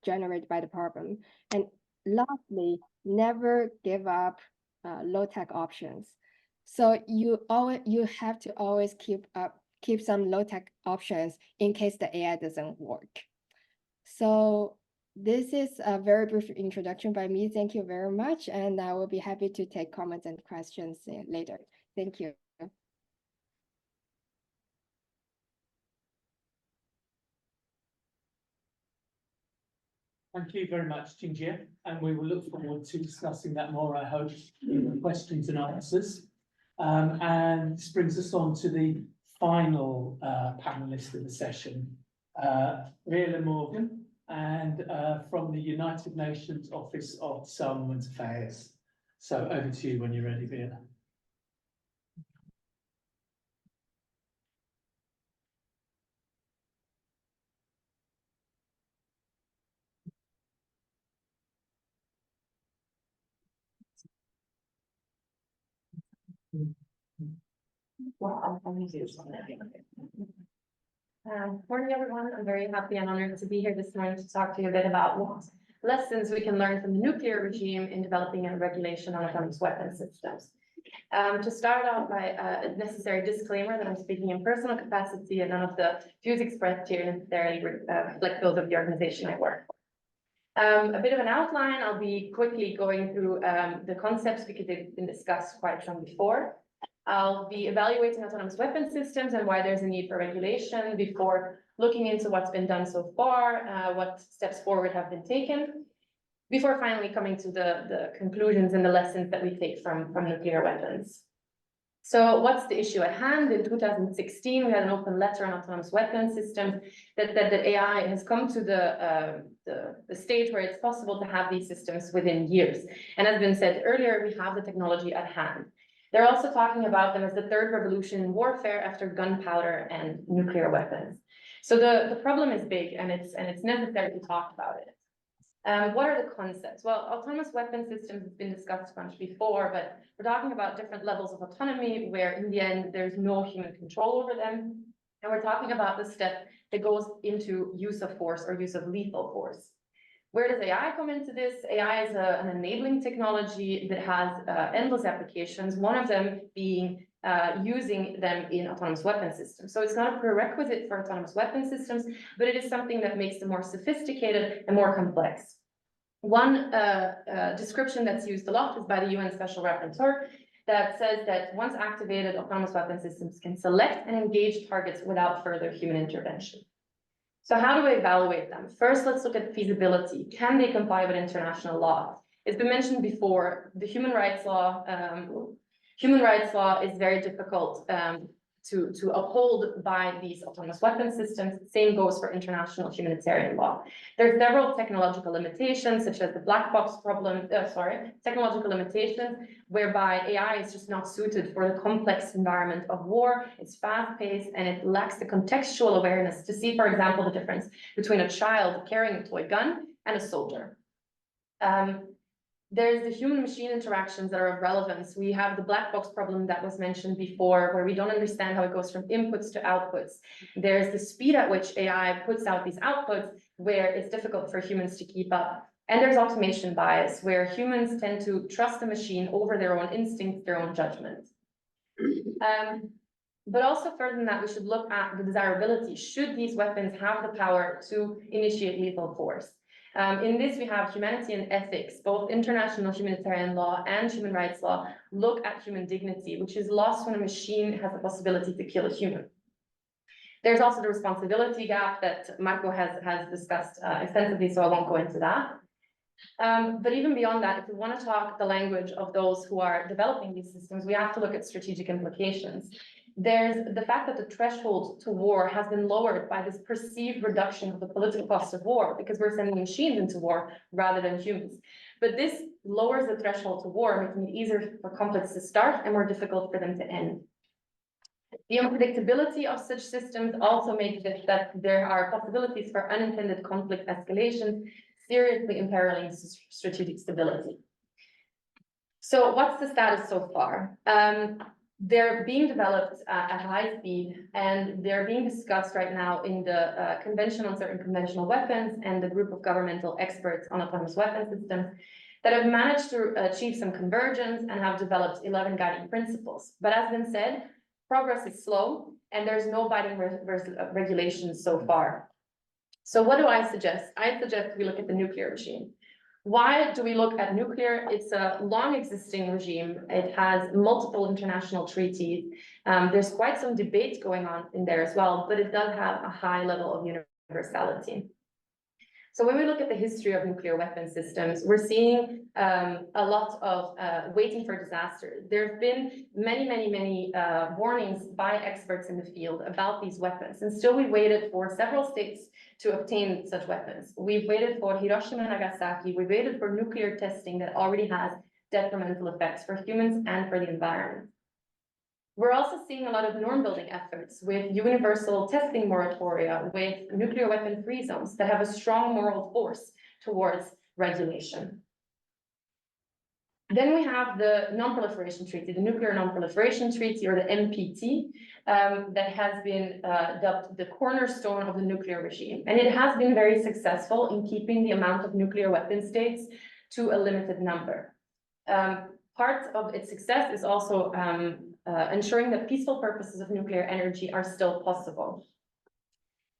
generated by the problem. And lastly, never give up low-tech options. So you have to always keep some low-tech options in case the AI doesn't work. So this is a very brief introduction by me. Thank you very much. And I will be happy to take comments and questions later. Thank you. Thank you very much, Jingjie, and we will look forward to discussing that more, I hope, in the questions and answers. And this brings us on to the final panelist of the session, Veerle and from the United Nations Office of Disarmament Affairs. So over to you when you're ready, Veerle. Morning, everyone. I'm very happy and honored to be here this morning to talk to you a bit about what lessons we can learn from the nuclear regime in developing a regulation on autonomous weapons systems. To start off by a necessary disclaimer that I'm speaking in personal capacity and none of the views expressed here necessarily reflect those of the organization I work for. A bit of an outline, I'll be quickly going through the concepts because they've been discussed quite some before. I'll be evaluating autonomous weapon systems and why there's a need for regulation before looking into what's been done so far, what steps forward have been taken, before finally coming to the conclusions and the lessons that we take from nuclear weapons. So what's the issue at hand? In 2016, we had an open letter on autonomous weapon systems that AI has come to the stage where it's possible to have these systems within years. And as been said earlier, we have the technology at hand. They're also talking about them as the third revolution in warfare after gunpowder and nuclear weapons. So the problem is big, and it's necessary to talk about it. What are the concepts? Well, autonomous weapon systems has been discussed a bunch before, but we're talking about different levels of autonomy where in the end there's no human control over them. And we're talking about the step that goes into use of force or use of lethal force. Where does AI come into this? AI is an enabling technology that has endless applications, one of them being using them in autonomous weapon systems. So it's not a prerequisite for autonomous weapon systems, but it is something that makes them more sophisticated and more complex. One description that's used a lot is by the UN Special Rapporteur that says that once activated, autonomous weapon systems can select and engage targets without further human intervention. So how do we evaluate them? First, let's look at feasibility. Can they comply with international law? It's been mentioned before, the human rights law is very difficult to uphold by these autonomous weapon systems. Same goes for international humanitarian law. There are several technological limitations, such as the black box problem, technological limitations, whereby AI is just not suited for the complex environment of war. It's fast-paced and it lacks the contextual awareness to see, for example, the difference between a child carrying a toy gun and a soldier. There's the human-machine interactions that are of relevance. We have the black box problem that was mentioned before, where we don't understand how it goes from inputs to outputs. There's the speed at which AI puts out these outputs, where it's difficult for humans to keep up. And there's automation bias, where humans tend to trust the machine over their own instincts, their own judgment. But also further than that, we should look at the desirability. Should these weapons have the power to initiate lethal force? In this, we have humanity and ethics. Both international humanitarian law and human rights law look at human dignity, which is lost when a machine has the possibility to kill a human. There's also the responsibility gap that Marco has discussed extensively, so I won't go into that. But even beyond that, if we want to talk the language of those who are developing these systems, we have to look at strategic implications. There's the fact that the threshold to war has been lowered by this perceived reduction of the political cost of war, because we're sending machines into war rather than humans. But this lowers the threshold to war, making it easier for conflicts to start and more difficult for them to end. The unpredictability of such systems also makes it that there are possibilities for unintended conflict escalations, seriously imperiling strategic stability. So what's the status so far? They're being developed at high speed, and they're being discussed right now in the Convention on Certain Conventional Weapons and the group of governmental experts on autonomous weapon systems that have managed to achieve some convergence and have developed 11 guiding principles. But as been said, progress is slow, and there's no binding regulations so far. So what do I suggest? I suggest we look at the nuclear regime. Why do we look at nuclear? It's a long existing regime. It has multiple international treaties. There's quite some debate going on in there as well, but it does have a high level of universality. So when we look at the history of nuclear weapon systems, we're seeing a lot of waiting for disaster. There have been many warnings by experts in the field about these weapons, and still we waited for several states to obtain such weapons. We've waited for Hiroshima and Nagasaki. We waited for nuclear testing that already has detrimental effects for humans and for the environment. We're also seeing a lot of norm building efforts with universal testing moratoria, with nuclear weapon free zones that have a strong moral force towards regulation. Then we have the Non-Proliferation Treaty, the Nuclear Non-Proliferation Treaty, or the NPT, that has been dubbed the cornerstone of the nuclear regime. And it has been very successful in keeping the amount of nuclear weapon states to a limited number. Part of its success is also ensuring that peaceful purposes of nuclear energy are still possible.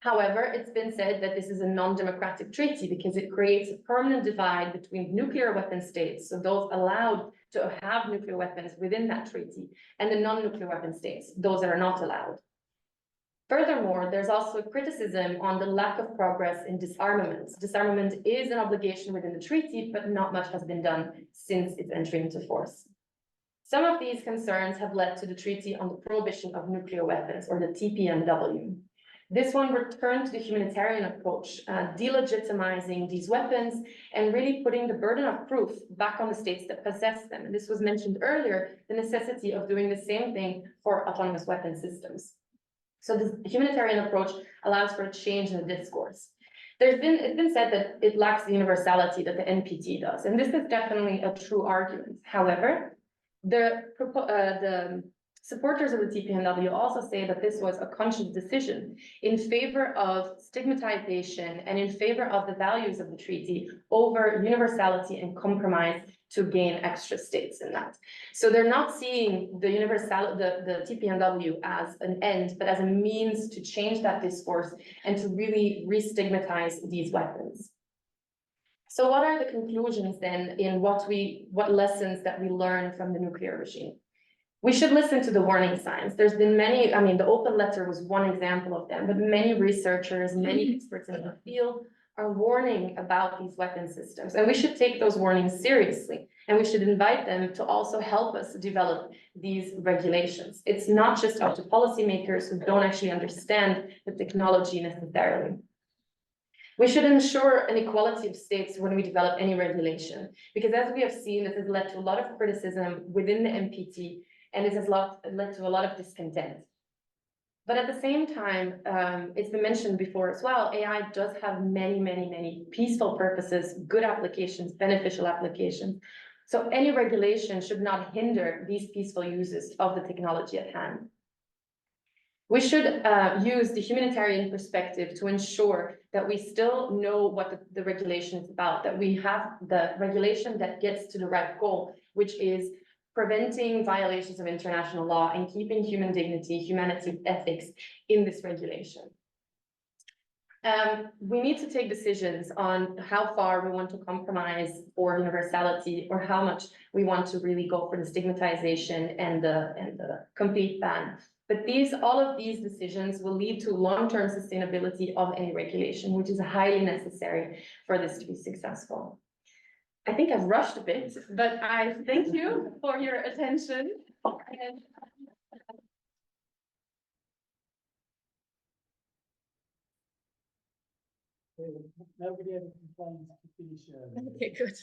However, it's been said that this is a non-democratic treaty because it creates a permanent divide between nuclear weapon states, so those allowed to have nuclear weapons within that treaty, and the non-nuclear weapon states, those that are not allowed. Furthermore, there's also criticism on the lack of progress in disarmament. Disarmament is an obligation within the treaty, but not much has been done since its entry into force. Some of these concerns have led to the Treaty on the Prohibition of Nuclear Weapons, or the TPNW. This one returned to the humanitarian approach, delegitimizing these weapons and really putting the burden of proof back on the states that possess them. And this was mentioned earlier, the necessity of doing the same thing for autonomous weapon systems. So this humanitarian approach allows for a change in the discourse. It's been said that it lacks the universality that the NPT does, and this is definitely a true argument. However, the supporters of the TPNW also say that this was a conscious decision in favor of stigmatization and in favor of the values of the treaty over universality and compromise to gain extra states in that. So they're not seeing the TPNW as an end, but as a means to change that discourse and to really re-stigmatize these weapons. So what are the conclusions then in what lessons that we learn from the nuclear regime? We should listen to the warning signs. There's been many, the open letter was one example of them, but many researchers, many experts in the field are warning about these weapon systems, and we should take those warnings seriously. And we should invite them to also help us develop these regulations. It's not just up to policymakers who don't actually understand the technology necessarily. We should ensure an equality of states when we develop any regulation, because as we have seen, this has led to a lot of criticism within the MPT, and this has led to a lot of discontent. But at the same time, it's been mentioned before as well, AI does have many peaceful purposes, good applications, beneficial applications. So any regulation should not hinder these peaceful uses of the technology at hand. We should use the humanitarian perspective to ensure that we still know what the regulation is about, that we have the regulation that gets to the right goal, which is preventing violations of international law and keeping human dignity, humanity, ethics in this regulation. We need to take decisions on how far we want to compromise for universality, or how much we want to really go for the stigmatization and the complete ban. But all of these decisions will lead to long-term sustainability of any regulation, which is highly necessary for this to be successful. I think I've rushed a bit, but I thank you for your attention. Nobody ever complains to finish early. Okay, good.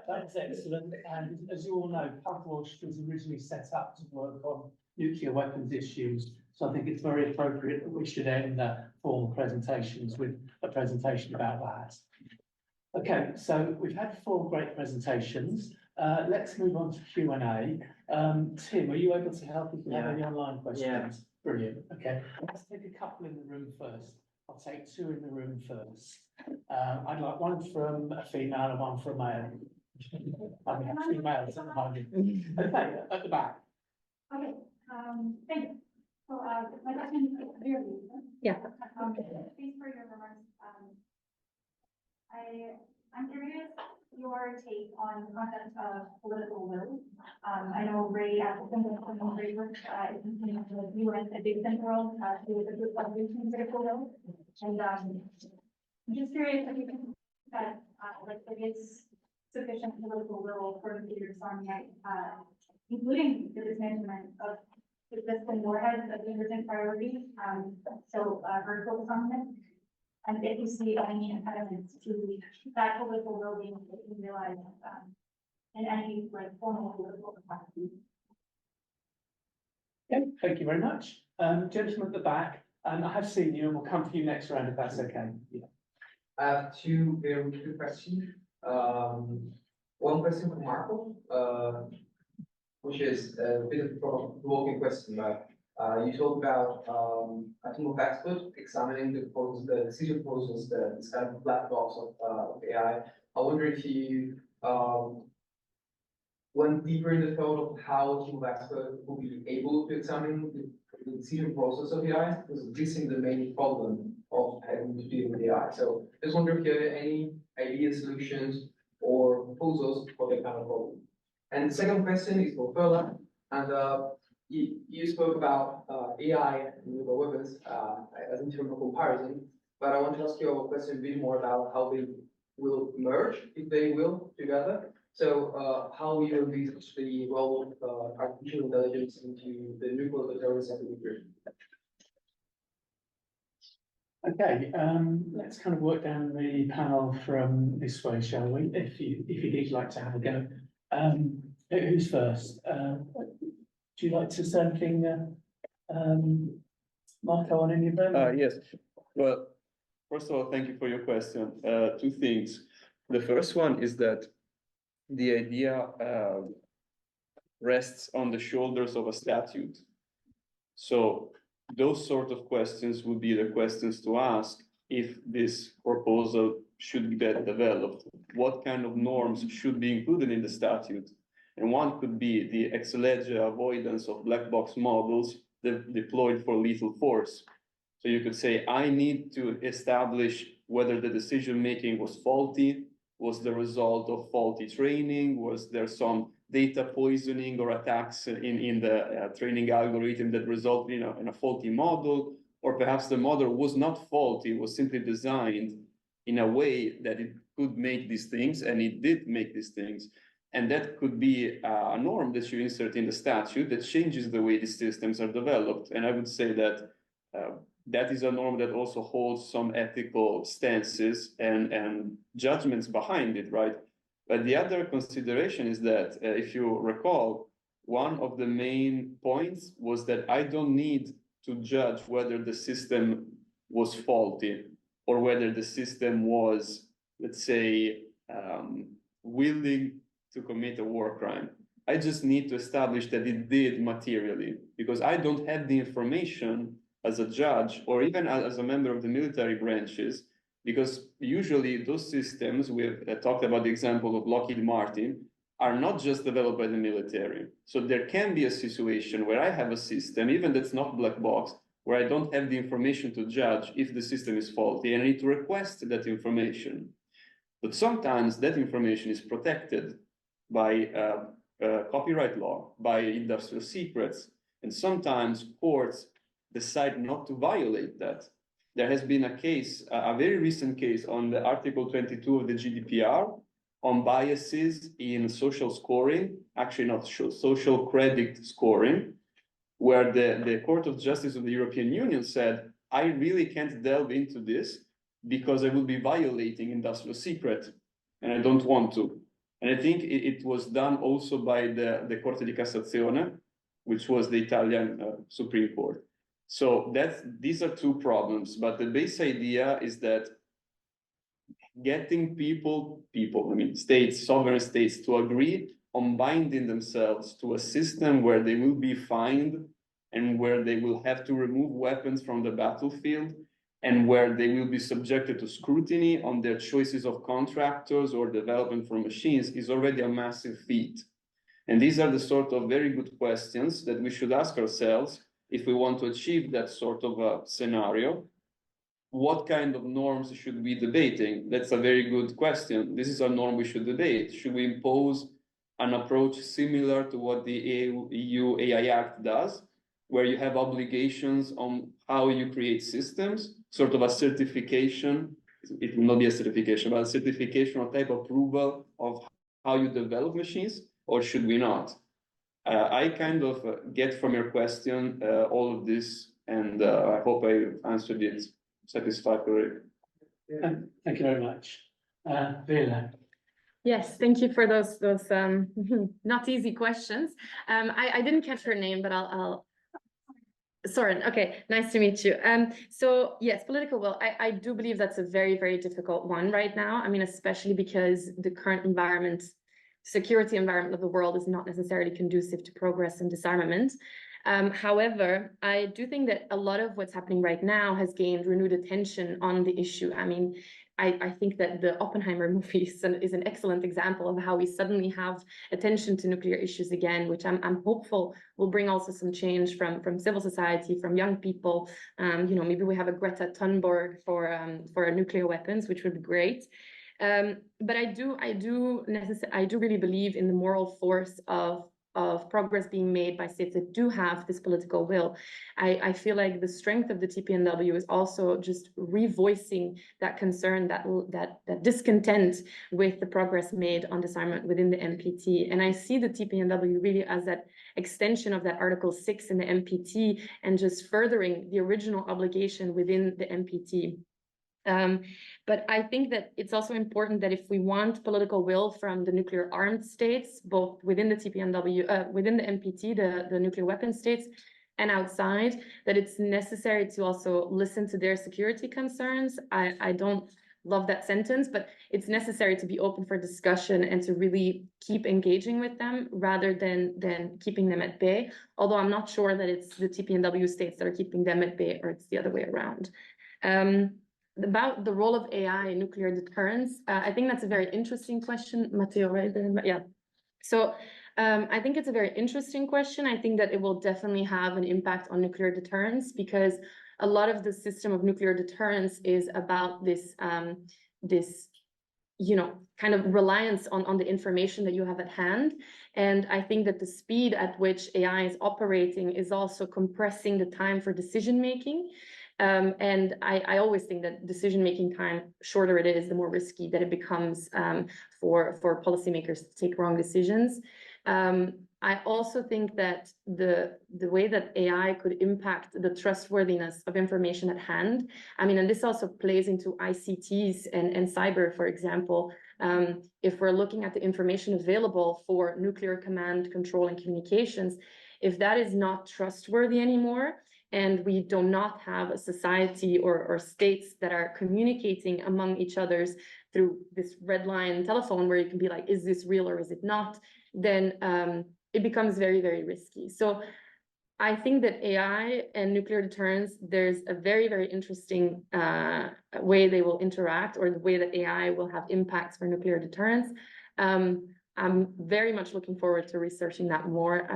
That's excellent. And as you all know, Quosdorf was originally set up to work on nuclear weapons issues. So I think it's very appropriate that we should end the formal presentations with a presentation about that. Okay, so we've had 4 great presentations. Let's move on to Q&A. Tim, are you able to help if we have any online questions? Yeah. Brilliant. Okay, let's take a couple in the room first. I'll take 2 in the room first. I'd like one from a female and one from a male. I mean, females at the moment. Okay, at the back. Okay, thank you. So, my question is Veerle. Yeah. Thanks for your remarks. I'm curious your take on the concept of political will. I know Ray, when Ray worked in the UN data center world, he was a good revolution political will. And I'm just curious if you think that like there is sufficient political will for the disarmament, including the dismantlement of existing warheads as an urgent priority. So vertical disarmament. And if you see any impediments to that political will being realized in any like formal political capacity. Okay, thank you very much. Gentleman at the back, I have seen you and we'll come to you next round if that's okay. Yeah. I have 2 very quick questions. One question for Marco, which is a bit of a provoking question, but you talk about a team of experts examining the decision process, this kind of black box of AI. I wonder if you went deeper in the thought of how a team of experts will be able to examine the decision process of AI, because this is the main problem of having to deal with AI. So just wonder if you have any ideas, solutions, or proposals for that kind of problem. And the second question is for Veerle, and you spoke about AI and nuclear weapons as in terms of comparison, but I want to ask you a question a bit more about how they will merge, if they will, together. So how you envisage the role of artificial intelligence into the nuclear deterrence and nuclear. Okay, let's kind of work down the panel from this way, shall we? If you'd like to have a go. Who's first? Do you like to say anything, Marco, on any of them? Yes. Well, first of all, thank you for your question. 2 things. The first one is that the idea rests on the shoulders of a statute. So those sort of questions would be the questions to ask if this proposal should get developed. What kind of norms should be included in the statute? And one could be the ex lege avoidance of black box models deployed for lethal force. So you could say, I need to establish whether the decision-making was faulty, was the result of faulty training, was there some data poisoning or attacks in the training algorithm that resulted in a faulty model, or perhaps the model was not faulty, it was simply designed in a way that it could make these things, and it did make these things. And that could be a norm that you insert in the statute that changes the way these systems are developed. And I would say that that is a norm that also holds some ethical stances and judgments behind it, right? But the other consideration is that, if you recall, one of the main points was that I don't need to judge whether the system was faulty or whether the system was, let's say, willing to commit a war crime. I just need to establish that it did materially, because I don't have the information as a judge or even as a member of the military branches, because usually those systems, we've talked about the example of Lockheed Martin, are not just developed by the military. So there can be a situation where I have a system, even that's not black box, where I don't have the information to judge if the system is faulty, and I need to request that information. But sometimes that information is protected by copyright law, by industrial secrets, and sometimes courts decide not to violate that. There has been a case, a very recent case on the Article 22 of the GDPR on biases in social scoring, actually not social credit scoring, where the Court of Justice of the European Union said, I really can't delve into this because I will be violating industrial secret, and I don't want to. And I think it was done also by the Corte di Cassazione, which was the Italian Supreme Court. So these are two problems, but the base idea is that getting states, sovereign states, to agree on binding themselves to a system where they will be fined and where they will have to remove weapons from the battlefield and where they will be subjected to scrutiny on their choices of contractors or development for machines is already a massive feat. And these are the sort of very good questions that we should ask ourselves if we want to achieve that sort of a scenario. What kind of norms should we be debating? That's a very good question. This is a norm we should debate. Should we impose an approach similar to what the EU AI Act does, where you have obligations on how you create systems, sort of a certification? It will not be a certification, but a certification or type approval of how you develop machines, or should we not? I kind of get from your question all of this, and I hope I answered it satisfactorily. Thank you very much. Veerle. Yes, thank you for those not easy questions. I didn't catch her name, but I'll Soren, okay, nice to meet you. So yes, political will, I do believe that's a very, very difficult one right now. I mean, especially because the current environment, security environment of the world is not necessarily conducive to progress and disarmament. However, I do think that a lot of what's happening right now has gained renewed attention on the issue. I mean, I think that the Oppenheimer movie is an excellent example of how we suddenly have attention to nuclear issues again, which I'm hopeful will bring also some change from civil society, from young people. You know, maybe we have a Greta Thunberg for nuclear weapons, which would be great. But I do really believe in the moral force of progress being made by states that do have this political will. I feel like the strength of the TPNW is also just revoicing that concern, that discontent with the progress made on disarmament within the NPT. And I see the TPNW really as that extension of that Article 6 in the NPT and just furthering the original obligation within the NPT. But I think that it's also important that if we want political will from the nuclear armed states, both within the TPNW, within the NPT, the nuclear weapon states, and outside, that it's necessary to also listen to their security concerns. I don't love that sentence, but it's necessary to be open for discussion and to really keep engaging with them rather than keeping them at bay. Although I'm not sure that it's the TPNW states that are keeping them at bay or it's the other way around. About the role of AI in nuclear deterrence, I think that's a very interesting question, Matteo, right? Yeah. So I think it's a very interesting question. I think that it will definitely have an impact on nuclear deterrence because a lot of the system of nuclear deterrence is about this, you know, kind of reliance on the information that you have at hand. And I think that the speed at which AI is operating is also compressing the time for decision making. And I always think that decision-making time, shorter it is, the more risky that it becomes for policymakers to take wrong decisions. I also think that the way that AI could impact the trustworthiness of information at hand, I mean, and this also plays into ICTs and cyber, for example. If we're looking at the information available for nuclear command, control, and communications, if that is not trustworthy anymore, and we do not have a society or states that are communicating among each others through this red line telephone where you can be like, is this real or is it not? Then it becomes very, very risky. So I think that AI and nuclear deterrence, there's a very, very interesting way they will interact, or the way that AI will have impacts for nuclear deterrence. I'm very much looking forward to researching that more.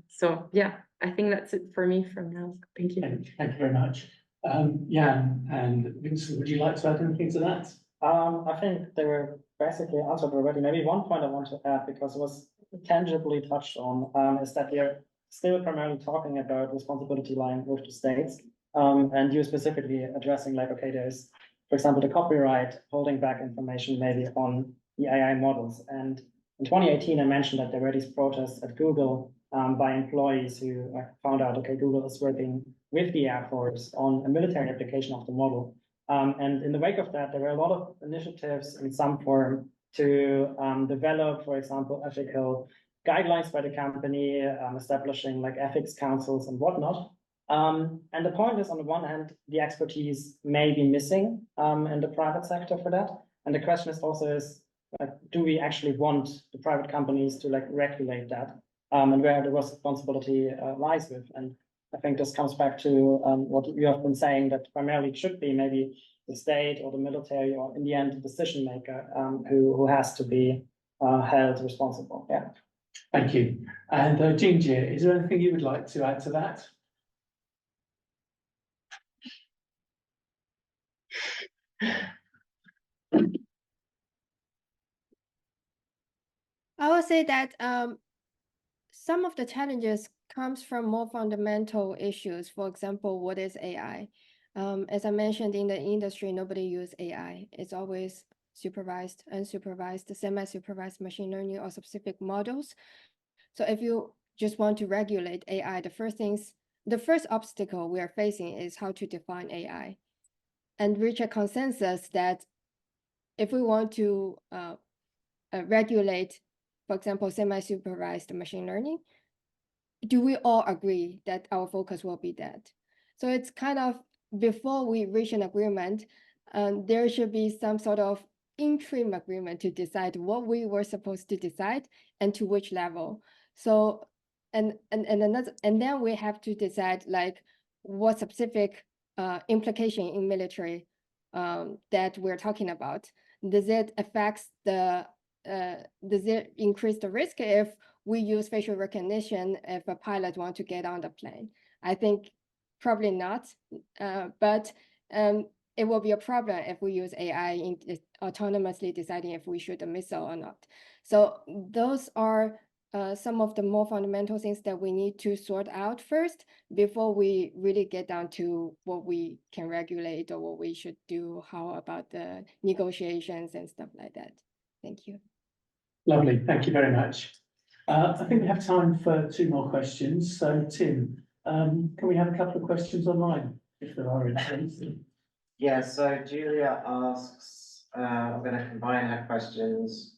So yeah, I think that's it for me from now. Thank you. Thank you very much. Jan and Vincent, would you like to add anything to that? I think they were basically answered already. Maybe one point I want to add, because it was tangibly touched on, is that we are still primarily talking about responsibility lying with the states. And you're specifically addressing like, okay, there's, for example, the copyright holding back information maybe on the AI models. And in 2018, I mentioned that there were these protests at Google by employees who found out, okay, Google is working with the Air Force on a military application of the model. And in the wake of that, there were a lot of initiatives in some form to develop, for example, ethical guidelines by the company, establishing like ethics councils and whatnot. And the point is, on the one hand, the expertise may be missing in the private sector for that. And the question is also is, do we actually want the private companies to like regulate that, and where the responsibility lies with? And I think this comes back to what you have been saying, that primarily it should be maybe the state or the military, or in the end, the decision maker who has to be held responsible. Yeah. Thank you. And Jingjie, is there anything you would like to add to that? I would say that some of the challenges comes from more fundamental issues. For example, what is AI? As I mentioned, in the industry, nobody uses AI. It's always supervised, unsupervised, semi-supervised machine learning or specific models. So if you just want to regulate AI, the first obstacle we are facing is how to define AI and reach a consensus that if we want to regulate, for example, semi-supervised machine learning, do we all agree that our focus will be that? So it's kind of, before we reach an agreement, there should be some sort of interim agreement to decide what we were supposed to decide and to which level. So, and then we have to decide like what specific implication in military that we're talking about. Does it affect the does it increase the risk if we use facial recognition if a pilot wants to get on the plane? I think probably not, but it will be a problem if we use AI in autonomously deciding if we shoot a missile or not. So those are some of the more fundamental things that we need to sort out first before we really get down to what we can regulate or what we should do, how about the negotiations and stuff like that. Thank you. Lovely, thank you very much. I think we have time for 2 more questions. So Tim, can we have a couple of questions online, if there are any? Yeah, so Julia asks, I'm going to combine her questions.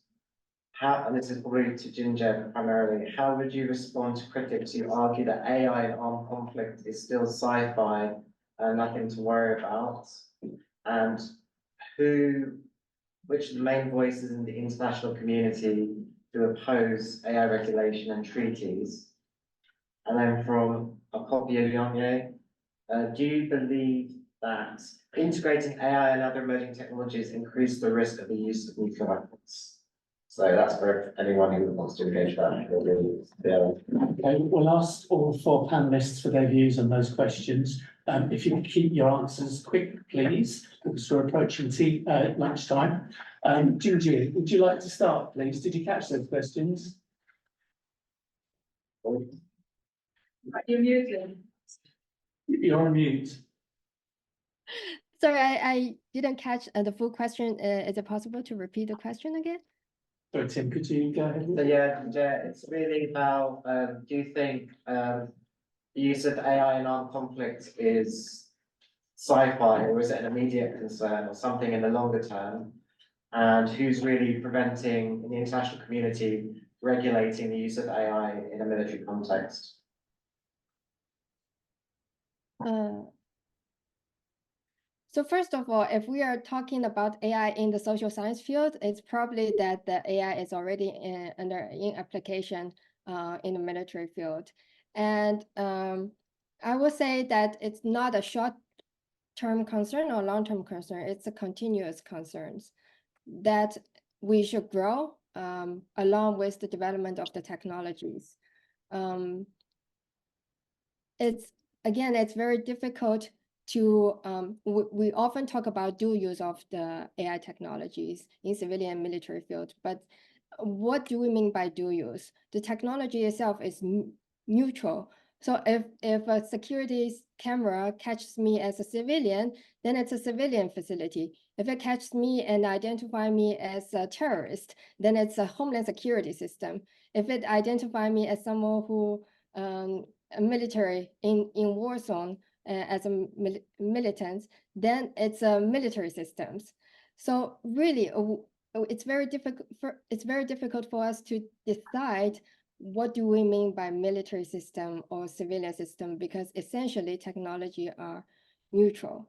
How, and this is probably to Jingjie primarily, how would you respond to critics who argue that AI in armed conflict is still sci-fi and nothing to worry about? And which of the main voices in the international community do oppose AI regulation and treaties? And then from Jingjie, do you believe that integrating AI and other emerging technologies increase the risk of the use of nuclear weapons? So that's for anyone who wants to engage that. Okay, we'll ask all 4 panelists for their views on those questions. If you could keep your answers quick, please, because we're approaching lunchtime. Jingjie, would you like to start, please? Did you catch those questions? You're muted. You're on mute. Sorry, I didn't catch the full question. Is it possible to repeat the question again? Sorry, Tim, could you go ahead? So yeah, it's really about, do you think, the use of AI in armed conflict is sci-fi, or is it an immediate concern or something in the longer term? And who's really preventing in the international community regulating the use of AI in a military context? So first of all, if we are talking about AI in the social science field, it's probably that the AI is already in application in the military field. And I would say that it's not a short-term concern or long-term concern, it's a continuous concern that we should grow along with the development of the technologies. It's very difficult to, we often talk about dual use of the AI technologies in civilian and military field, but what do we mean by dual use? The technology itself is neutral. So if a security camera catches me as a civilian, then it's a civilian facility. If it catches me and identifies me as a terrorist, then it's a homeland security system. If it identifies me as someone who a military in war zone as a militant, then it's a military systems. So really, it's very difficult for us to decide what do we mean by military system or civilian system, because essentially technology are neutral.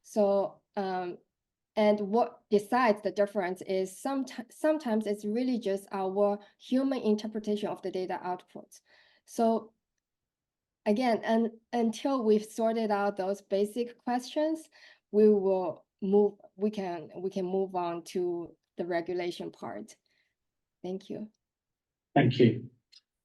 So and what decides the difference is sometimes it's really just our human interpretation of the data outputs. So again, and until we've sorted out those basic questions, we can move on to the regulation part. Thank you. Thank you.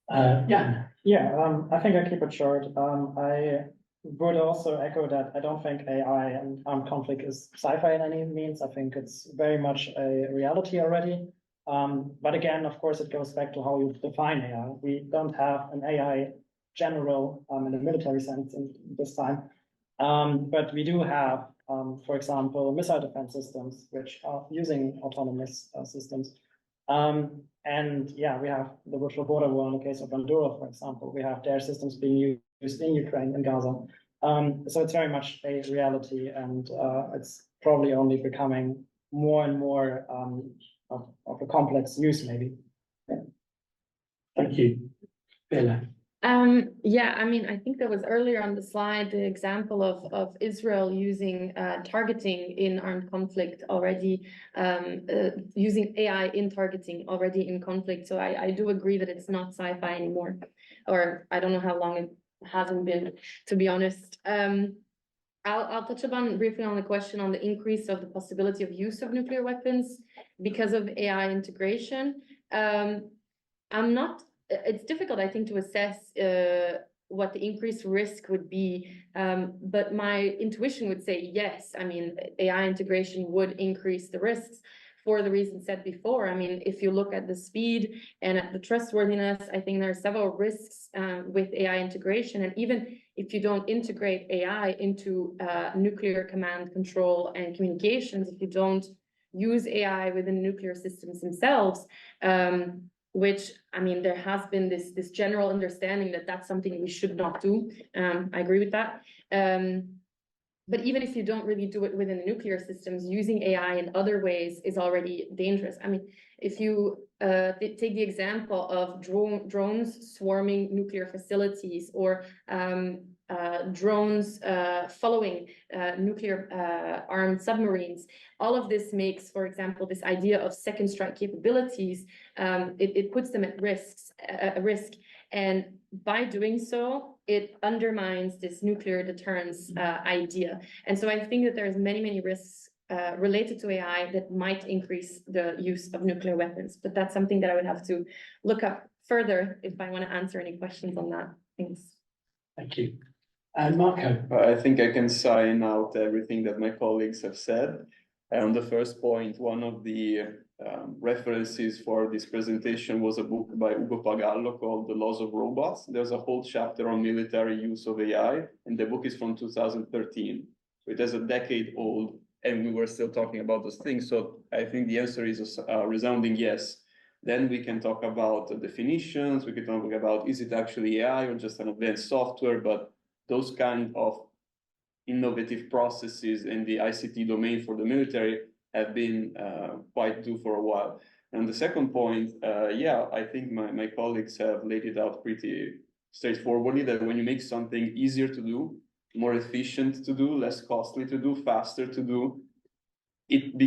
Yeah. Yeah, I think I keep it short. I would also echo that I don't think AI and armed conflict is sci-fi in any means. I think it's very much a reality already. But again, of course, it goes back to how you define AI. We don't have an AI general in the military sense in this time. But we do have, for example, missile defense systems, which are using autonomous systems. And yeah, we have the virtual border war in the case of Anduril, for example. We have their systems being used in Ukraine and Gaza. So it's very much a reality, and it's probably only becoming more and more of a complex use, maybe. Yeah. Thank you. Veerle. Yeah, I mean, I think there was earlier on the slide the example of Israel using targeting in armed conflict already, using AI in targeting already in conflict. So I do agree that it's not sci-fi anymore, or I don't know how long it hasn't been, to be honest. I'll touch upon briefly on the question on the increase of the possibility of use of nuclear weapons because of AI integration. It's difficult, I think, to assess what the increased risk would be, but my intuition would say yes. I mean, AI integration would increase the risks for the reasons said before. I mean, if you look at the speed and at the trustworthiness, I think there are several risks with AI integration. And even if you don't integrate AI into nuclear command, control, and communications, if you don't use AI within nuclear systems themselves, which, I mean, there has been this general understanding that that's something we should not do. I agree with that. But even if you don't really do it within the nuclear systems, using AI in other ways is already dangerous. I mean, if you take the example of drones swarming nuclear facilities, or drones following nuclear armed submarines, all of this makes, for example, this idea of second strike capabilities, it puts them at risk. And by doing so, it undermines this nuclear deterrence idea. And so I think that there's many risks related to AI that might increase the use of nuclear weapons. But that's something that I would have to look up further if I want to answer any questions on that. Thanks. Thank you. And Marco. I think I can sign out everything that my colleagues have said. On the first point, one of the references for this presentation was a book by Ugo Pagallo called The Laws of Robots. There's a whole chapter on military use of AI, and the book is from 2013. It is a decade old, and we were still talking about those things. So I think the answer is a resounding yes. Then we can talk about the definitions. We can talk about, is it actually AI or just an advanced software? But those kind of innovative processes in the ICT domain for the military have been quite due for a while. And the second point, yeah, I think my colleagues have laid it out pretty straightforwardly, that when you make something easier to do, more efficient to do, less costly to do, faster to do, it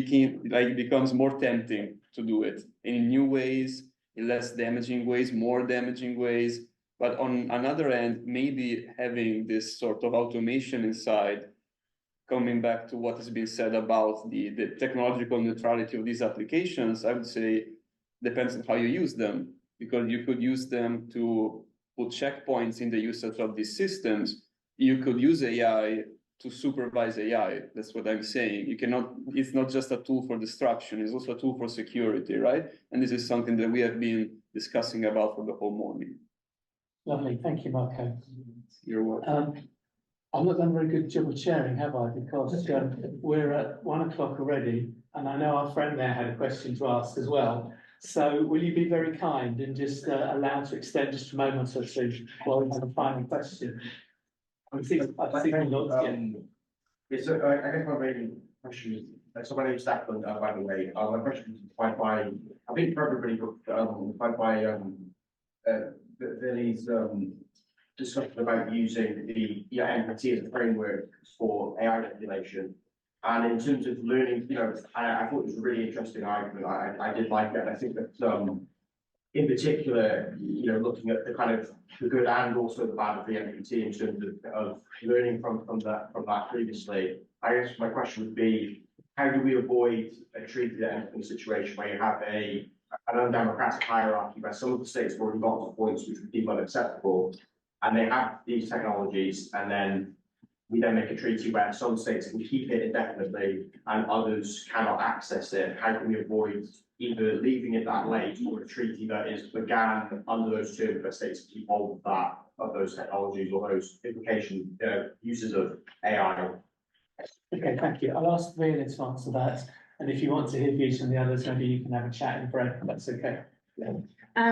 becomes more tempting to do it in new ways, in less damaging ways, more damaging ways. But on another end, maybe having this sort of automation inside, coming back to what has been said about the technological neutrality of these applications, I would say depends on how you use them, because you could use them to put checkpoints in the usage of these systems. You could use AI to supervise AI. That's what I'm saying. You cannot, it's not just a tool for destruction, it's also a tool for security, right? And this is something that we have been discussing about for the whole morning. Lovely, thank you, Marco. You're welcome. I've not done a very good job of sharing, have I? Because we're at 1 o'clock already, and I know our friend there had a question to ask as well. So will you be very kind and just allow to extend just a moment or two while we have a final question? I think Yeah, so I guess my main question is, so my name is Declan, by the way. My question is inspired by, I think for everybody, but inspired by Veerle's discussion about using the empathy as a framework for AI regulation. And in terms of learning, I thought it was a really interesting argument. I did like it. And I think that in particular, looking at the kind of the good and also the bad of the MPT in terms of learning from that previously. I guess my question would be, how do we avoid a treaty that ends in a situation where you have an undemocratic hierarchy where some of the states have already got to points which would deem unacceptable, and they have these technologies, and then we then make a treaty where some states can keep it indefinitely and others cannot access it? How can we avoid either leaving it that late or a treaty that is began under those terms where states keep hold of those technologies or those uses of AI? Okay, thank you. I'll ask Veerle to answer that. And if you want to hear views from the others, maybe you can have a chat in break. That's okay.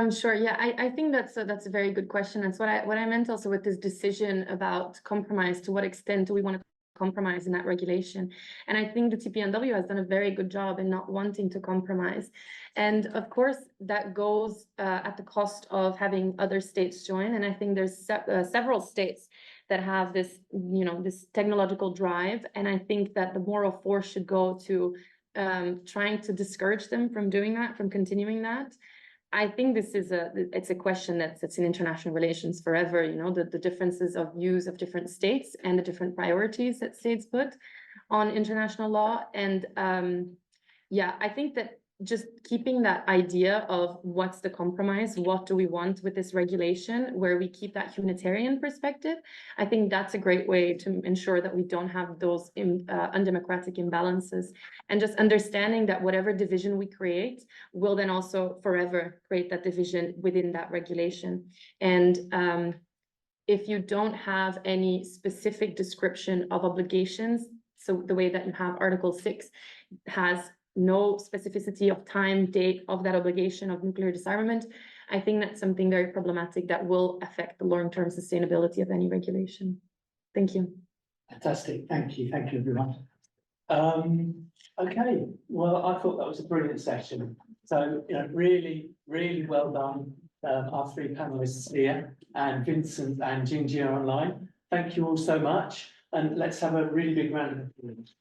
Sure. Yeah, I think that's a very good question. That's what I meant also with this decision about compromise. To what extent do we want to compromise in that regulation? And I think the TPNW has done a very good job in not wanting to compromise. And of course, that goes at the cost of having other states join. And I think there's several states that have this, this technological drive. And I think that the moral force should go to trying to discourage them from doing that, from continuing that. I think this is it's a question that's in international relations forever, the differences of views of different states and the different priorities that states put on international law. And yeah, I think that just keeping that idea of what's the compromise, what do we want with this regulation, where we keep that humanitarian perspective, I think that's a great way to ensure that we don't have those undemocratic imbalances, and just understanding that whatever division we create will then also forever create that division within that regulation. And if you don't have any specific description of obligations, so the way that you have Article 6 has no specificity of time, date of that obligation of nuclear disarmament, I think that's something very problematic that will affect the long-term sustainability of any regulation. Thank you. Fantastic. Thank you. Thank you, everyone. Okay. Well, I thought that was a brilliant session. So, really, really well done, our three panelists here, and Vincent and Jingjie are online. Thank you all so much. And let's have a really big round of applause.